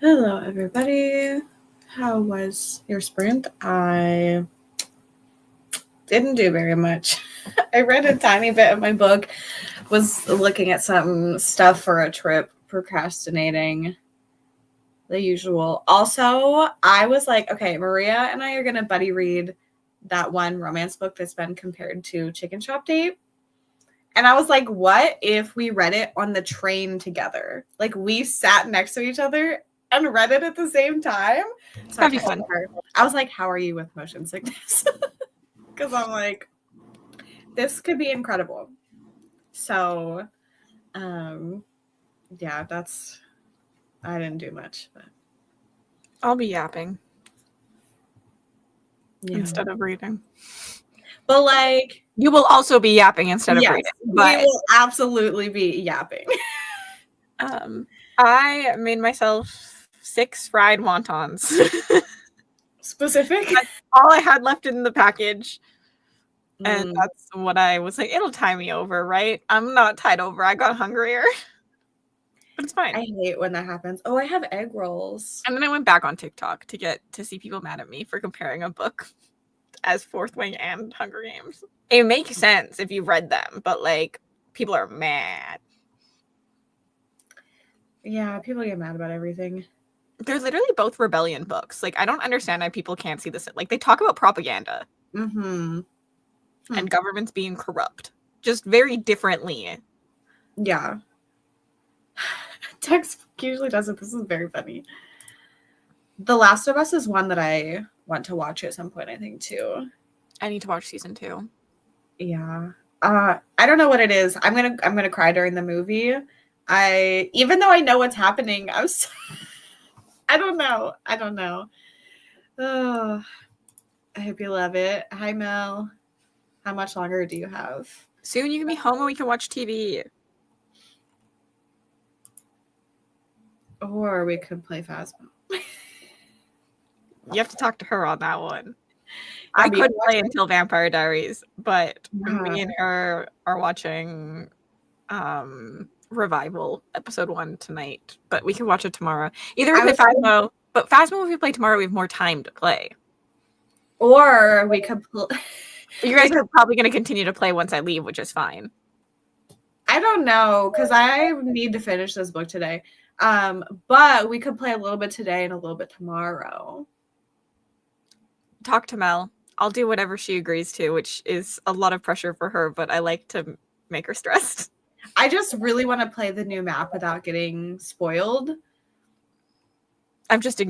Hello, everybody. How was your sprint? I didn't do very much. I read a tiny bit of my book, was looking at some stuff for a trip, procrastinating, the usual. Also, I was like, okay, Maria and I are going to buddy read that one romance book that's been compared to Chicken Shop Date. And I was like, what if we read it on the train together? Like, we sat next to each other and read it at the same time. So That'd be fun. I was like, how are you with motion sickness? Because I'm like, this could be incredible. So, yeah, I didn't do much. But I'll be yapping instead of reading. But like, you will also be yapping instead of reading. But we will absolutely be yapping. I made myself 6 fried wontons. Specific? That's all I had left in the package. And that's what I was like, it'll tie me over, right? I'm not tied over. I got hungrier. But it's fine. I hate when that happens. Oh, I have egg rolls. And then I went back on TikTok to see people mad at me for comparing a book as Fourth Wing and Hunger Games. It makes sense if you read them, but like people are mad. Yeah, people get mad about everything. They're literally both rebellion books. Like, I don't understand why people can't see this. Like, they talk about propaganda and governments being corrupt, just very differently. Yeah. Text usually does it. This is very funny. The Last of Us is one that I want to watch at some point, I think, too. I need to watch season 2. Yeah. I don't know what it is. I'm gonna cry during the movie. Even though I know what's happening, I don't know. Oh, I hope you love it. Hi, Mel. How much longer do you have? Soon you can be home and we can watch TV. Or we could play Phasmo. You have to talk to her on that one. I could play until Vampire Diaries, but me and her are watching Revival episode 1 tonight. But we can watch it tomorrow. Either we play Phasmo, but Phasmo if we play tomorrow, we have more time to play. Or we could you guys are probably going to continue to play once I leave, which is fine. I don't know, because I need to finish this book today. But we could play a little bit today and a little bit tomorrow. Talk to Mel. I'll do whatever she agrees to, which is a lot of pressure for her, but I like to make her stressed. I just really want to play the new map without getting spoiled. I've just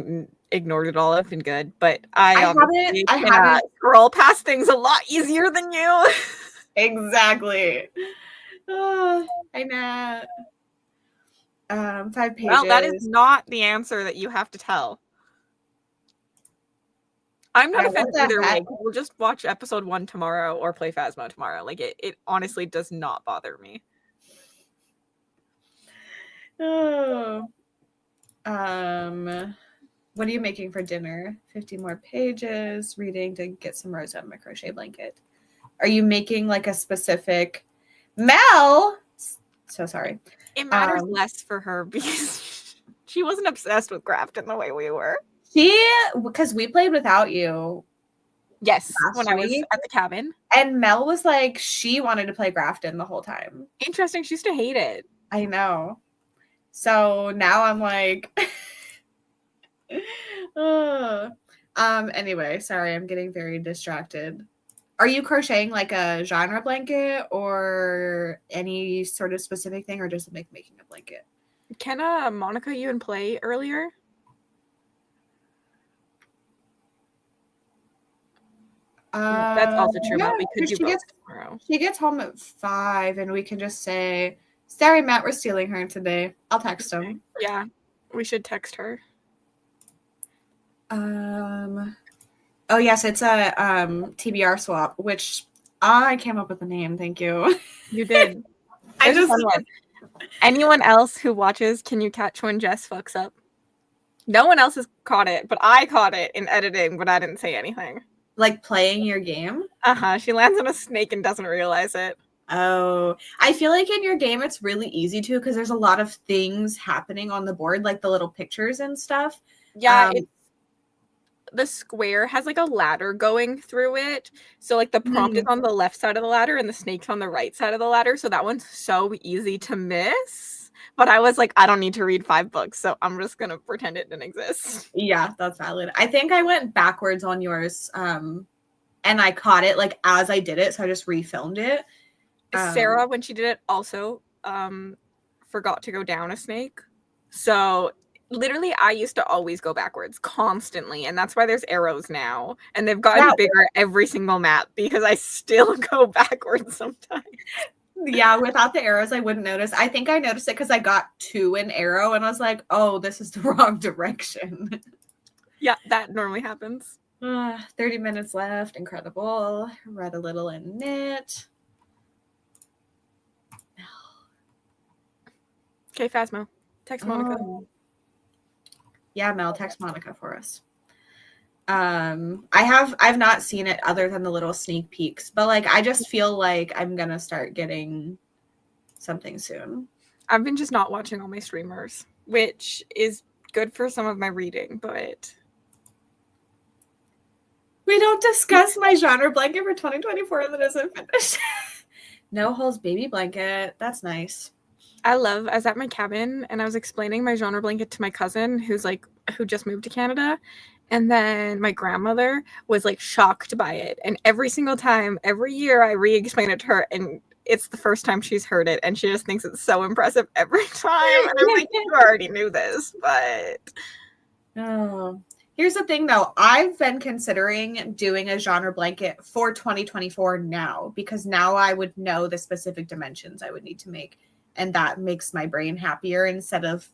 ignored it all. I've been good, but I haven't scroll past things a lot easier than you. Exactly. Oh, I know. 5 pages. Well, that is not the answer that you have to tell. I'm not offended either way. We'll just watch episode 1 tomorrow or play Phasmo tomorrow. Like it honestly does not bother me. Oh. What are you making for dinner? 50 more pages, reading to get some rose out of my crochet blanket. Are you making like a specific Mel? So sorry. It matters less for her because she wasn't obsessed with Grafton the way we were. Because we played without you. Yes, when I was at the cabin. And Mel was like, she wanted to play Grafton the whole time. Interesting. She used to hate it. I know. So now I'm like, anyway, sorry, I'm getting very distracted. Are you crocheting like a genre blanket or any sort of specific thing, or just making a blanket? Can Monica you and play earlier? That's also true. Yeah, we could do both tomorrow. She gets home at 5, and we can just say, "Sorry, Matt, we're stealing her today." I'll text him. Yeah, we should text her. Oh yes, it's a TBR swap, which I came up with the name. Thank you. You did. Anyone else who watches, can you catch when Jess fucks up? No one else has caught it, but I caught it in editing, but I didn't say anything. Like playing your game? She lands on a snake and doesn't realize it. Oh, I feel like in your game it's really easy to because there's a lot of things happening on the board, like the little pictures and stuff. Yeah, the square has like a ladder going through it. So like the prompt is on the left side of the ladder and the snake's on the right side of the ladder. So that one's so easy to miss. But I was like, I don't need to read 5 books, so I'm just gonna pretend it didn't exist. Yeah, that's valid. I think I went backwards on yours, and I caught it like as I did it, so I just refilmed it. Sarah, when she did it, also forgot to go down a snake. So literally, I used to always go backwards constantly, and that's why there's arrows now, and they've gotten bigger every single map because I still go backwards sometimes. Yeah, without the arrows, I wouldn't notice. I think I noticed it because I got 2 an arrow, and I was like, "Oh, this is the wrong direction." Yeah, that normally happens. 30 minutes left. Incredible. Read a little in it. Okay, Phasmo. Text Monica. Yeah, Mel, text Monica for us. I've not seen it other than the little sneak peeks, but like I just feel like I'm gonna start getting something soon. I've been just not watching all my streamers, which is good for some of my reading, but we don't discuss my genre blanket for 2024 that isn't finished. No holes baby blanket. That's nice. I was at my cabin and I was explaining my genre blanket to my cousin who just moved to Canada. And then my grandmother was like shocked by it. And every single time, every year I re-explain it to her and it's the first time she's heard it. And she just thinks it's so impressive every time. And I'm like, you already knew this, but. Oh, here's the thing though. I've been considering doing a genre blanket for 2024 now because now I would know the specific dimensions I would need to make. And that makes my brain happier instead of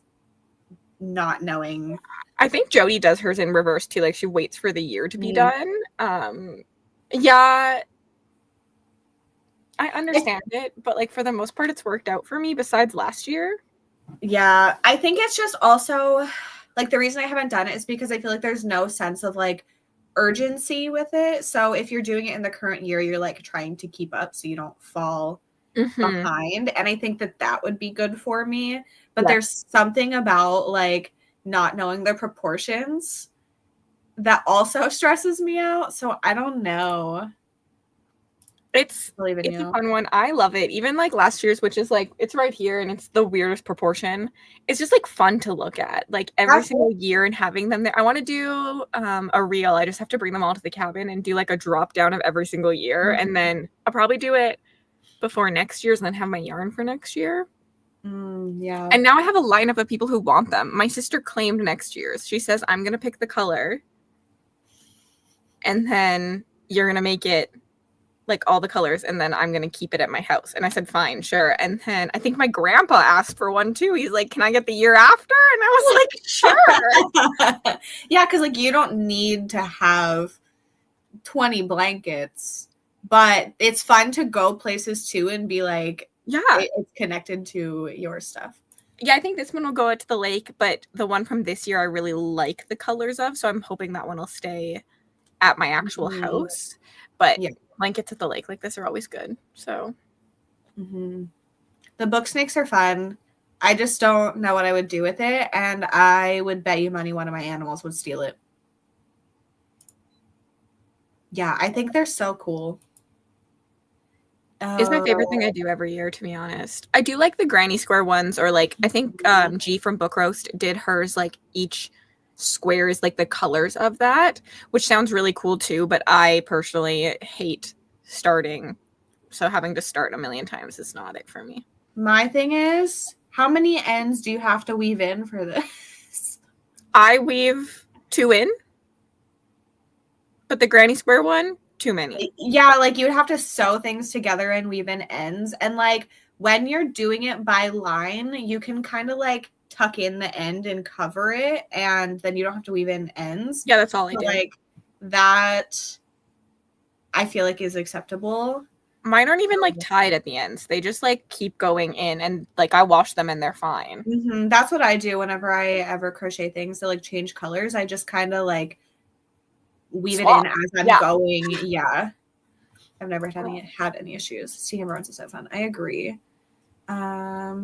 not knowing. I think Jody does hers in reverse too. Like she waits for the year to be done. Yeah, I understand it, but like for the most part, it's worked out for me besides last year. Yeah, I think it's just also like the reason I haven't done it is because I feel like there's no sense of like urgency with it. So if you're doing it in the current year, you're like trying to keep up so you don't fall behind. And I think that would be good for me. But there's something about like not knowing the proportions that also stresses me out. So I don't know. It's a fun one. I love it. Even like last year's, which is like, it's right here and it's the weirdest proportion. It's just like fun to look at like every single year and having them there. I want to do a reel. I just have to bring them all to the cabin and do like a drop down of every single year. And then I'll probably do it before next year's and then have my yarn for next year. Yeah. And now I have a lineup of people who want them. My sister claimed next year's. She says, I'm going to pick the color. And then you're going to make it like all the colors. And then I'm going to keep it at my house. And I said, fine, sure. And then I think my grandpa asked for one too. He's like, can I get the year after? And I was like, sure. Yeah, because like you don't need to have 20 blankets. But it's fun to go places too and be like, yeah, it's connected to your stuff. Yeah, I think this one will go out to the lake, but the one from this year I really like the colors of, so I'm hoping that one will stay at my actual house. But blankets at the lake like this are always good. So the book snakes are fun. I just don't know what I would do with it, and I would bet you money one of my animals would steal it. Yeah, I think they're so cool. It's my favorite thing I do every year, to be honest. I do like the granny square ones, or like I think G from Book Roast did hers, like each square is like the colors of that, which sounds really cool too, but I personally hate starting. So having to start a million times is not it for me. My thing is, how many ends do you have to weave in for this? I weave 2 in, but the granny square one, too many. Yeah, like you would have to sew things together and weave in ends. And like when you're doing it by line, you can kind of like tuck in the end and cover it, and then you don't have to weave in ends. Yeah, that's all I do. Like that, I feel like is acceptable. Mine aren't even like tied at the ends. They just like keep going in, and like I wash them and they're fine. That's what I do whenever I ever crochet things to like change colors. I just kind of like weave it in as I'm going. Yeah. I've never had any issues. Seeing romance is so fun. I agree.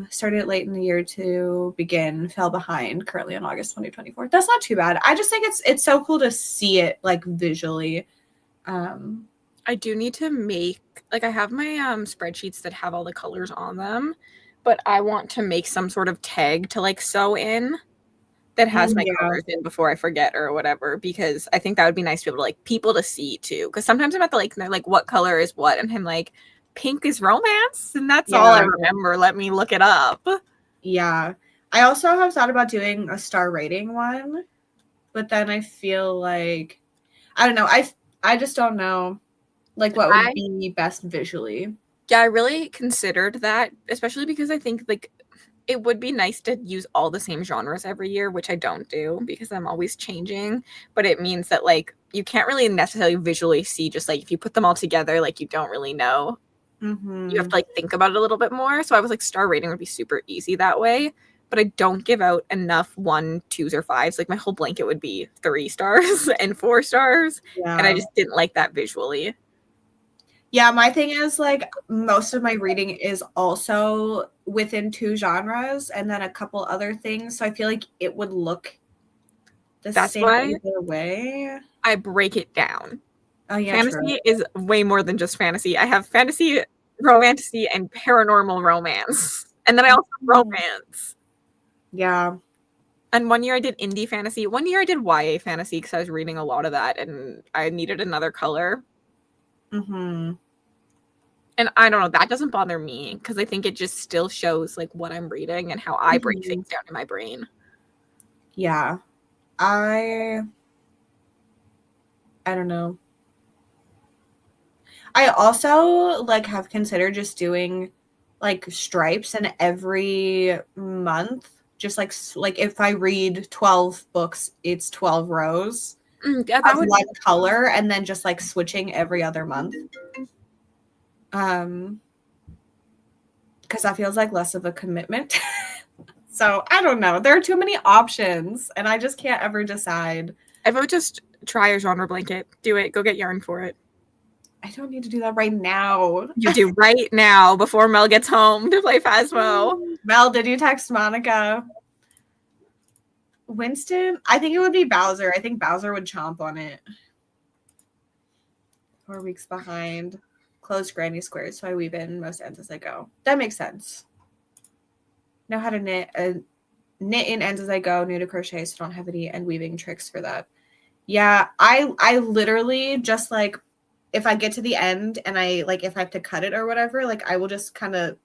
Started late in the year to begin, fell behind, currently in August 2024. That's not too bad. I just think it's so cool to see it like visually. I do need to make, like, I have my spreadsheets that have all the colors on them, but I want to make some sort of tag to like sew in that has my colors in before I forget or whatever, because I think that would be nice to be able to like people to see too. Because sometimes I'm at the like, they're like, what color is what? And I'm like, pink is romance, and that's all I remember. Let me look it up. Yeah. I also have thought about doing a star rating one, but then I feel like, I don't know. I just don't know like what would be best visually. Yeah, I really considered that, especially because I think like it would be nice to use all the same genres every year, which I don't do because I'm always changing. But it means that like you can't really necessarily visually see, just like if you put them all together, like you don't really know. Mm-hmm. You have to like think about it a little bit more. So I was like, star rating would be super easy that way. But I don't give out enough 1, 2s, or 5s. Like my whole blanket would be 3 stars and 4 stars. Yeah. And I just didn't like that visually. Yeah, my thing is like most of my reading is also within 2 genres and then a couple other things. So I feel like it would look the same either way. I break it down. Oh yeah, fantasy is way more than just fantasy. I have fantasy, romantasy, and paranormal romance. And then I also have romance. Yeah. And one year I did indie fantasy. One year I did YA fantasy because I was reading a lot of that and I needed another color. Mm-hmm. And I don't know, that doesn't bother me because I think it just still shows like what I'm reading and how I break things down in my brain. Yeah. I don't know. I also like have considered just doing like stripes and every month, just like if I read 12 books, it's 12 rows of one color and then just like switching every other month. Because that feels like less of a commitment. So I don't know. There are too many options and I just can't ever decide. I vote just try a genre blanket. Do it. Go get yarn for it. I don't need to do that right now. You do right now before Mel gets home to play Phasmo. Mel, did you text Monica? Winston? I think it would be Bowser. I think Bowser would chomp on it. 4 weeks behind. Close granny squares, so I weave in most ends as I go. That makes sense. Know how to knit in ends as I go. New to crochet, so don't have any end weaving tricks for that. Yeah, I literally just like if I get to the end and I like if I have to cut it or whatever, like I will just kind of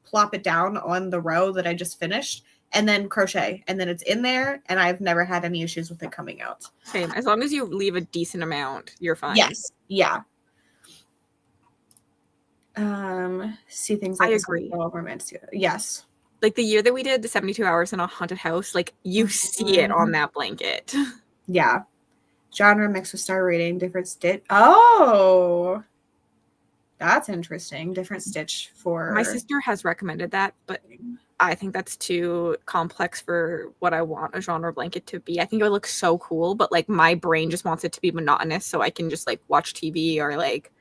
plop it down on the row that I just finished and then crochet and then it's in there and I've never had any issues with it coming out. Same. As long as you leave a decent amount, you're fine. Yes. Yeah. See things like I agree. Romance. Yes. Like the year that we did the 72 hours in a haunted house, like you see it on that blanket. Yeah. Genre mixed with star rating, different stitch. Oh, that's interesting. Different stitch for. My sister has recommended that, but I think that's too complex for what I want a genre blanket to be. I think it would look so cool, but like my brain just wants it to be monotonous so I can just like watch TV or like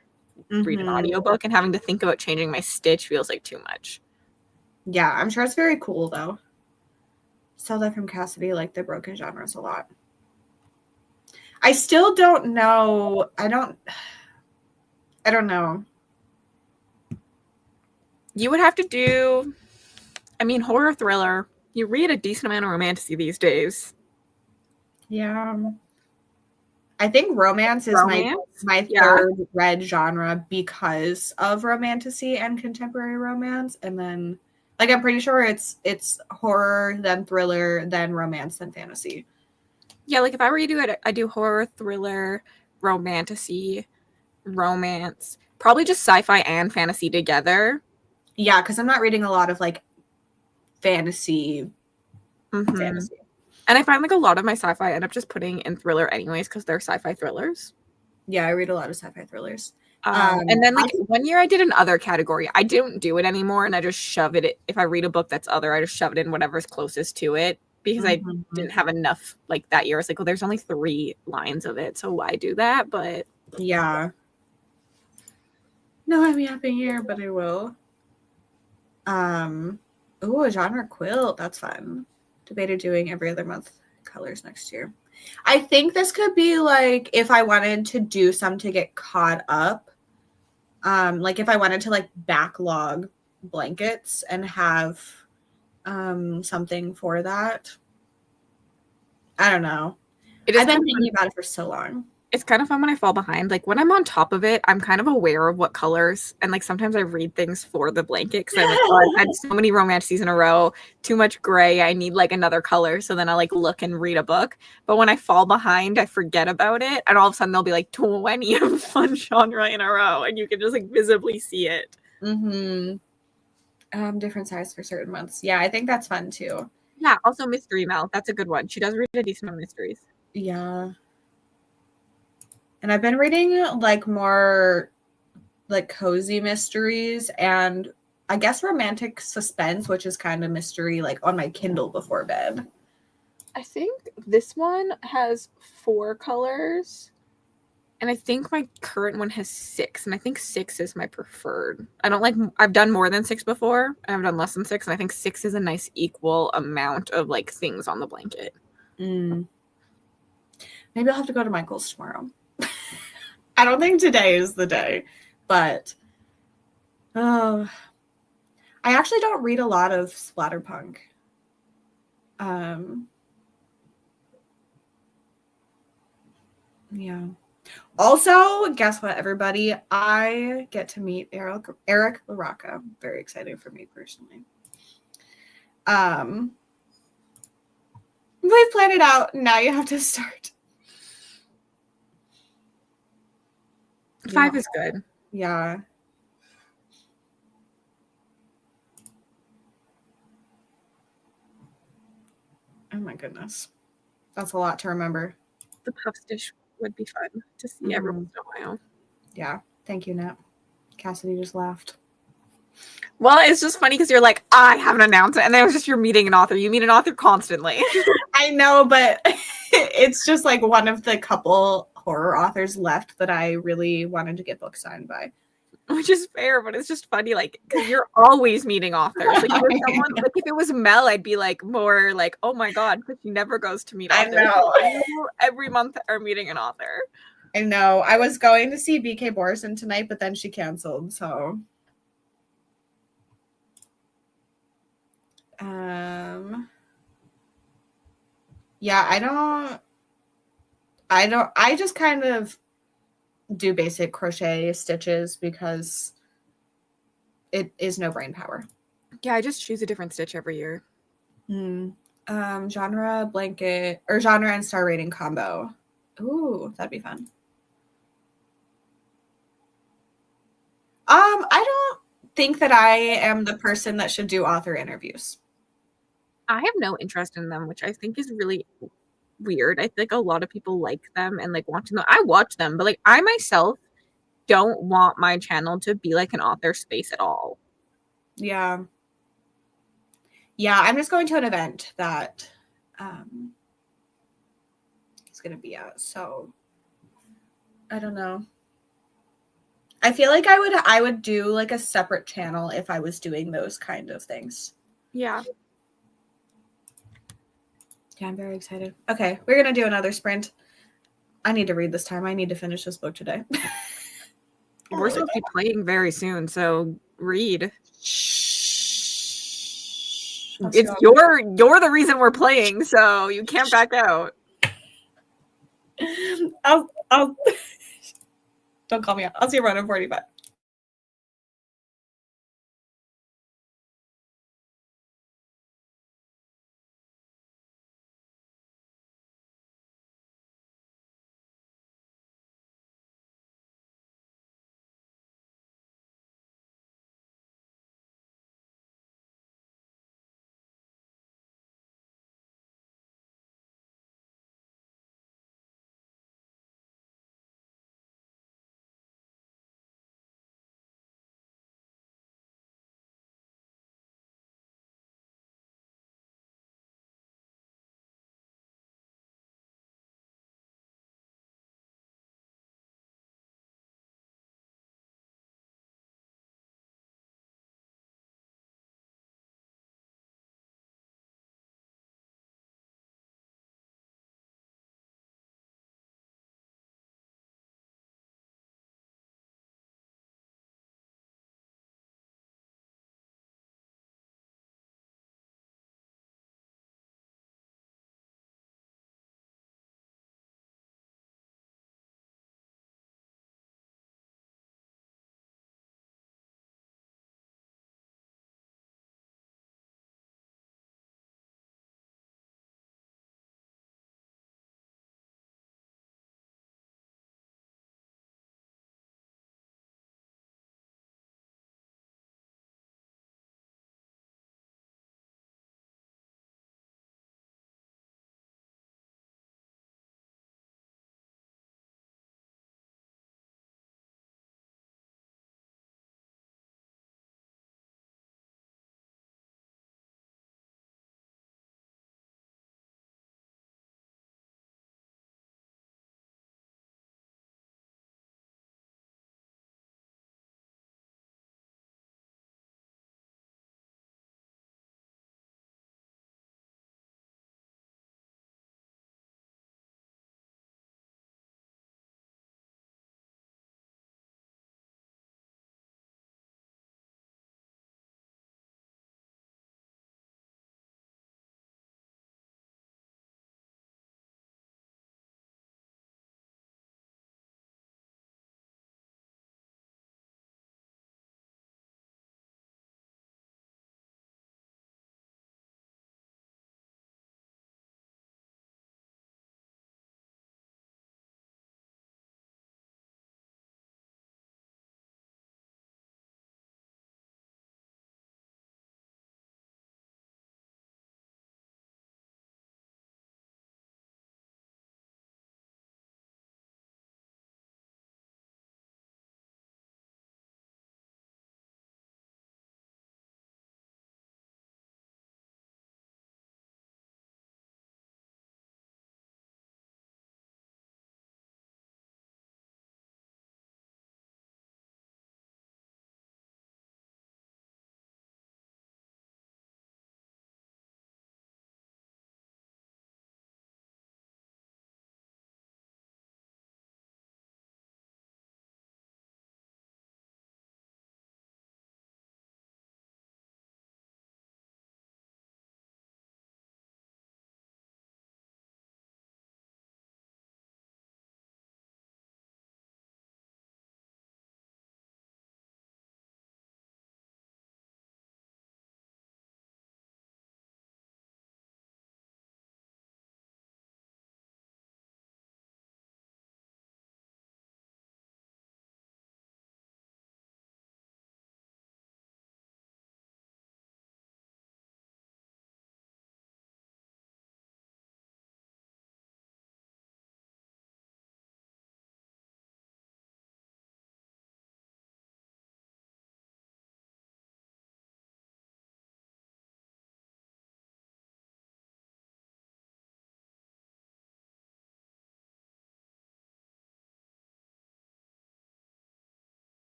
read an audiobook, and having to think about changing my stitch feels like too much. Yeah, I'm sure it's very cool though. Saw that from Cassidy, like the broken genres a lot. I still don't know. I don't know. You would have to do, I mean, horror thriller. You read a decent amount of romantasy these days. Yeah. I think romance is my third read genre because of romantasy and contemporary romance. And then like I'm pretty sure it's horror, then thriller, then romance, then fantasy. Yeah, like if I were to do it, I do horror, thriller, romantasy, romance, probably just sci-fi and fantasy together. Yeah, because I'm not reading a lot of like fantasy. Fantasy. And I find like a lot of my sci-fi I end up just putting in thriller anyways because they're sci-fi thrillers. Yeah, I read a lot of sci-fi thrillers. And then like one year I did an other category. I don't do it anymore and I just shove it. If I read a book that's other, I just shove it in whatever's closest to it. Because I didn't have enough like that year. It's like, well, there's only 3 lines of it, so why do that? But yeah. No, I'm yapping here, but I will. A genre quilt. That's fun. Debated doing every other month colors next year. I think this could be like if I wanted to do some to get caught up. Like if I wanted to like backlog blankets and have something for that. I don't know. I've been thinking about it for so long. It's kind of fun when I fall behind. Like when I'm on top of it, I'm kind of aware of what colors, and like sometimes I read things for the blanket because I'm like, oh, I've had so many romances in a row, too much gray. I need like another color. So then I like look and read a book. But when I fall behind, I forget about it, and all of a sudden there'll be like 20 of one genre in a row, and you can just like visibly see it. Different size for certain months. Yeah, I think that's fun too. Yeah. Also, Mystery Mel. That's a good one. She does read a decent amount of mysteries. Yeah. And I've been reading like more like cozy mysteries and I guess romantic suspense, which is kind of mystery, like on my Kindle before bed. I think this one has 4 colors. And I think my current one has 6, and I think 6 is my preferred. I've done more than 6 before, and I've done less than 6, and I think 6 is a nice equal amount of like things on the blanket. Maybe I'll have to go to Michael's tomorrow. I don't think today is the day, but I actually don't read a lot of splatterpunk. Yeah. Also, guess what, everybody? I get to meet Eric LaRocca. Very exciting for me personally. We've planned it out. Now you have to start. 5 is good. Yeah. Oh my goodness. That's a lot to remember. The puff stitch would be fun to see every once in a while. Yeah. Thank you, Nat. Cassidy just laughed. Well, it's just funny because you're like, I have an announcement, and then it was just you're meeting an author. You meet an author constantly. I know, but it's just like one of the couple horror authors left that I really wanted to get books signed by. Which is fair, but it's just funny, like, because you're always meeting authors. Like, if it was Mel, I'd be like more like, oh my god, because she never goes to meet authors. I know. You every month are meeting an author. I know. I was going to see BK Borison tonight, but then she canceled. So, yeah, I just kind of do basic crochet stitches because it is no brain power. Yeah, I just choose a different stitch every year. Genre, blanket, or genre and star rating combo. Ooh, that'd be fun. I don't think that I am the person that should do author interviews. I have no interest in them, which I think is really weird. I think a lot of people like them and like want to know. I watch them, but like I myself don't want my channel to be like an author space at all. Yeah. Yeah, I'm just going to an event that it's going to be at. So I don't know. I feel like I would do like a separate channel if I was doing those kind of things. Yeah. Yeah, I'm very excited. Okay, we're going to do another sprint. I need to read this time. I need to finish this book today. We're supposed to be playing very soon, so read. It's you're the reason we're playing, so you can't back out. I'll don't call me out. I'll see you around in 45.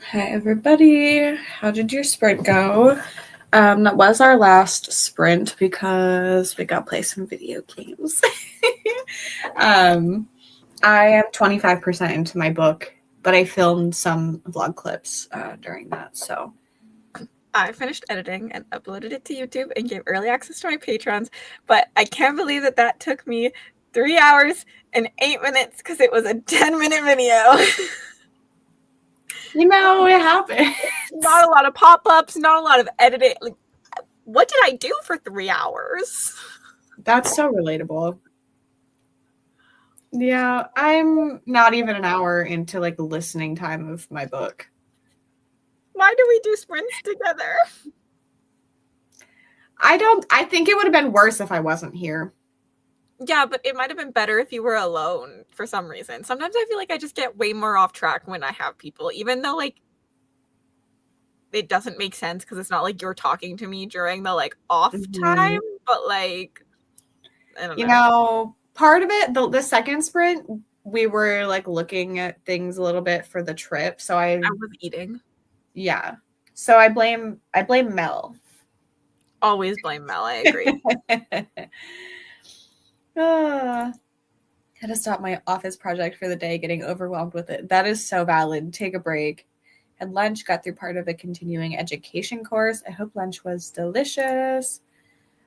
Hi, everybody. How did your sprint go? That was our last sprint because we got to play some video games. I am 25% into my book, but I filmed some vlog clips during that, so. I finished editing and uploaded it to YouTube and gave early access to my patrons, but I can't believe that took me 3 hours and 8 minutes because it was a 10-minute video. It happened. Not a lot of pop-ups, not a lot of editing. Like, what did I do for 3 hours? That's so relatable. Yeah, I'm not even an hour into like listening time of my book. Why do we do sprints together? I think it would have been worse if I wasn't here. Yeah, but it might have been better if you were alone for some reason. Sometimes I feel like I just get way more off track when I have people, even though like it doesn't make sense because it's not like you're talking to me during the like off time, but like I don't know. Part of it, the second sprint, we were like looking at things a little bit for the trip. So I was eating. Yeah. So I blame Mel. Always blame Mel, I agree. Had to stop my office project for the day, getting overwhelmed with it. That is so valid. Take a break. Had lunch, got through part of a continuing education course. I hope lunch was delicious.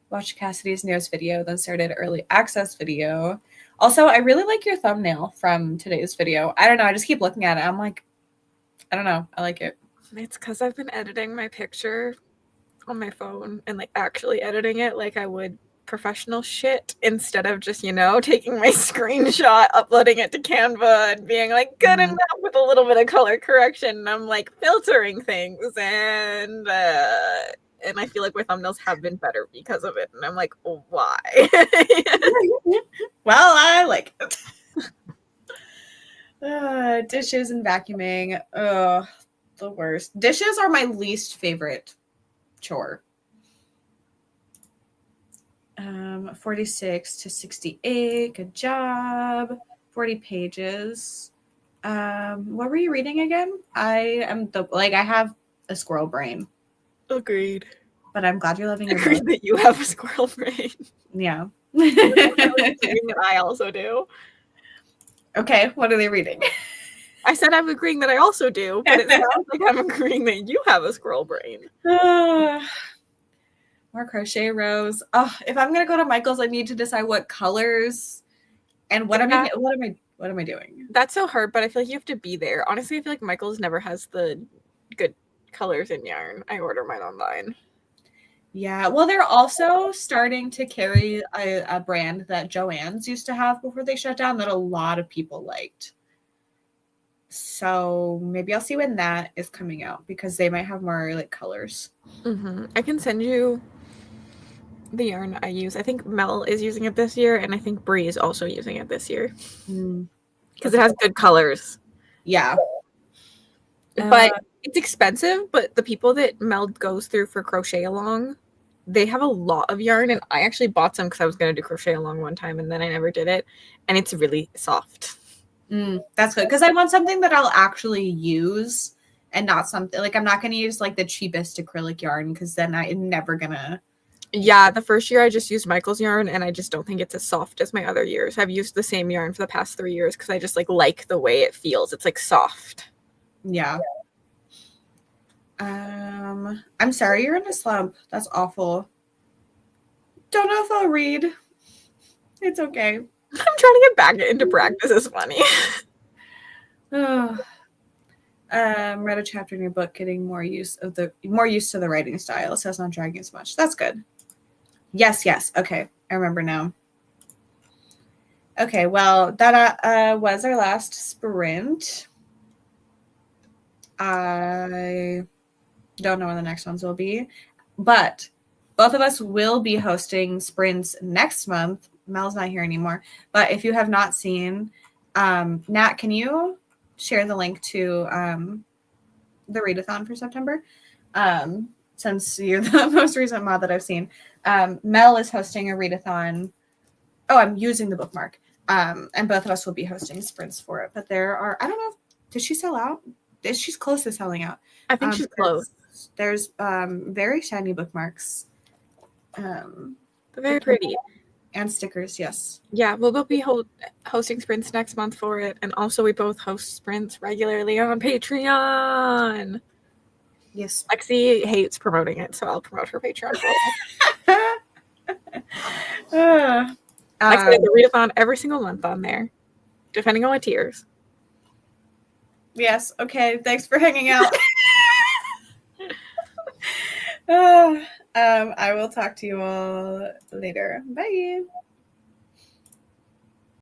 Watched Cassidy's newest video, then started early access video. Also, I really like your thumbnail from today's video. I don't know. I just keep looking at it. I'm like, I don't know. I like it. It's because I've been editing my picture on my phone and like actually editing it like I would professional shit instead of just, taking my screenshot, uploading it to Canva and being like good enough with a little bit of color correction. And I'm like filtering things and I feel like my thumbnails have been better because of it. And I'm like, why? Well, I like it. Dishes and vacuuming. Ugh, the worst. Dishes are my least favorite chore. 46 to 68. Good job. 40 pages. What were you reading again? I have a squirrel brain. Agreed. But I'm glad you're loving your book. That you have a squirrel brain. Yeah. That I also do. Okay, what are they reading? I said I'm agreeing that I also do, but it sounds like I'm agreeing that you have a squirrel brain. More crochet rows. Oh, if I'm gonna go to Michael's, I need to decide what colors and what am I doing? That's so hard, but I feel like you have to be there. Honestly, I feel like Michael's never has the good colors in yarn. I order mine online. Yeah, well, they're also starting to carry a brand that Joann's used to have before they shut down that a lot of people liked. So maybe I'll see when that is coming out because they might have more like colors. I can send you the yarn I use. I think Mel is using it this year, and I think Bree is also using it this year because it has good colors. Yeah, but it's expensive. But the people that Mel goes through for crochet along, they have a lot of yarn, and I actually bought some because I was going to do crochet along one time, and then I never did it, and it's really soft. That's good because I want something that I'll actually use and not something like I'm not going to use like the cheapest acrylic yarn because then I'm never gonna. Yeah, the first year I just used Michael's yarn, and I just don't think it's as soft as my other years. I've used the same yarn for the past 3 years because I just like the way it feels. It's like soft. Yeah. I'm sorry you're in a slump. That's awful. Don't know if I'll read. It's okay. I'm trying to get back into practice. It's funny. Read a chapter in your book, getting more used to the writing style, so it's not dragging as much. That's good. Yes. Okay, I remember now. Okay, well, that was our last sprint. I don't know when the next ones will be, but both of us will be hosting sprints next month. Mel's not here anymore, but if you have not seen, Nat, can you share the link to the readathon for September? Since you're the most recent mod that I've seen. Mel is hosting a readathon. Oh, I'm using the bookmark. And both of us will be hosting sprints for it. But there are, I don't know, did she sell out? she's close to selling out. I think she's close. There's very shiny bookmarks. They're very pretty. And stickers, yes. Yeah, we'll both be hosting sprints next month for it, and also we both host sprints regularly on Patreon. Yes. Lexi hates promoting it, so I'll promote her Patreon for her. Lexi has a readathon every single month on there, depending on what tiers. Yes, okay, thanks for hanging out. I will talk to you all later. Bye.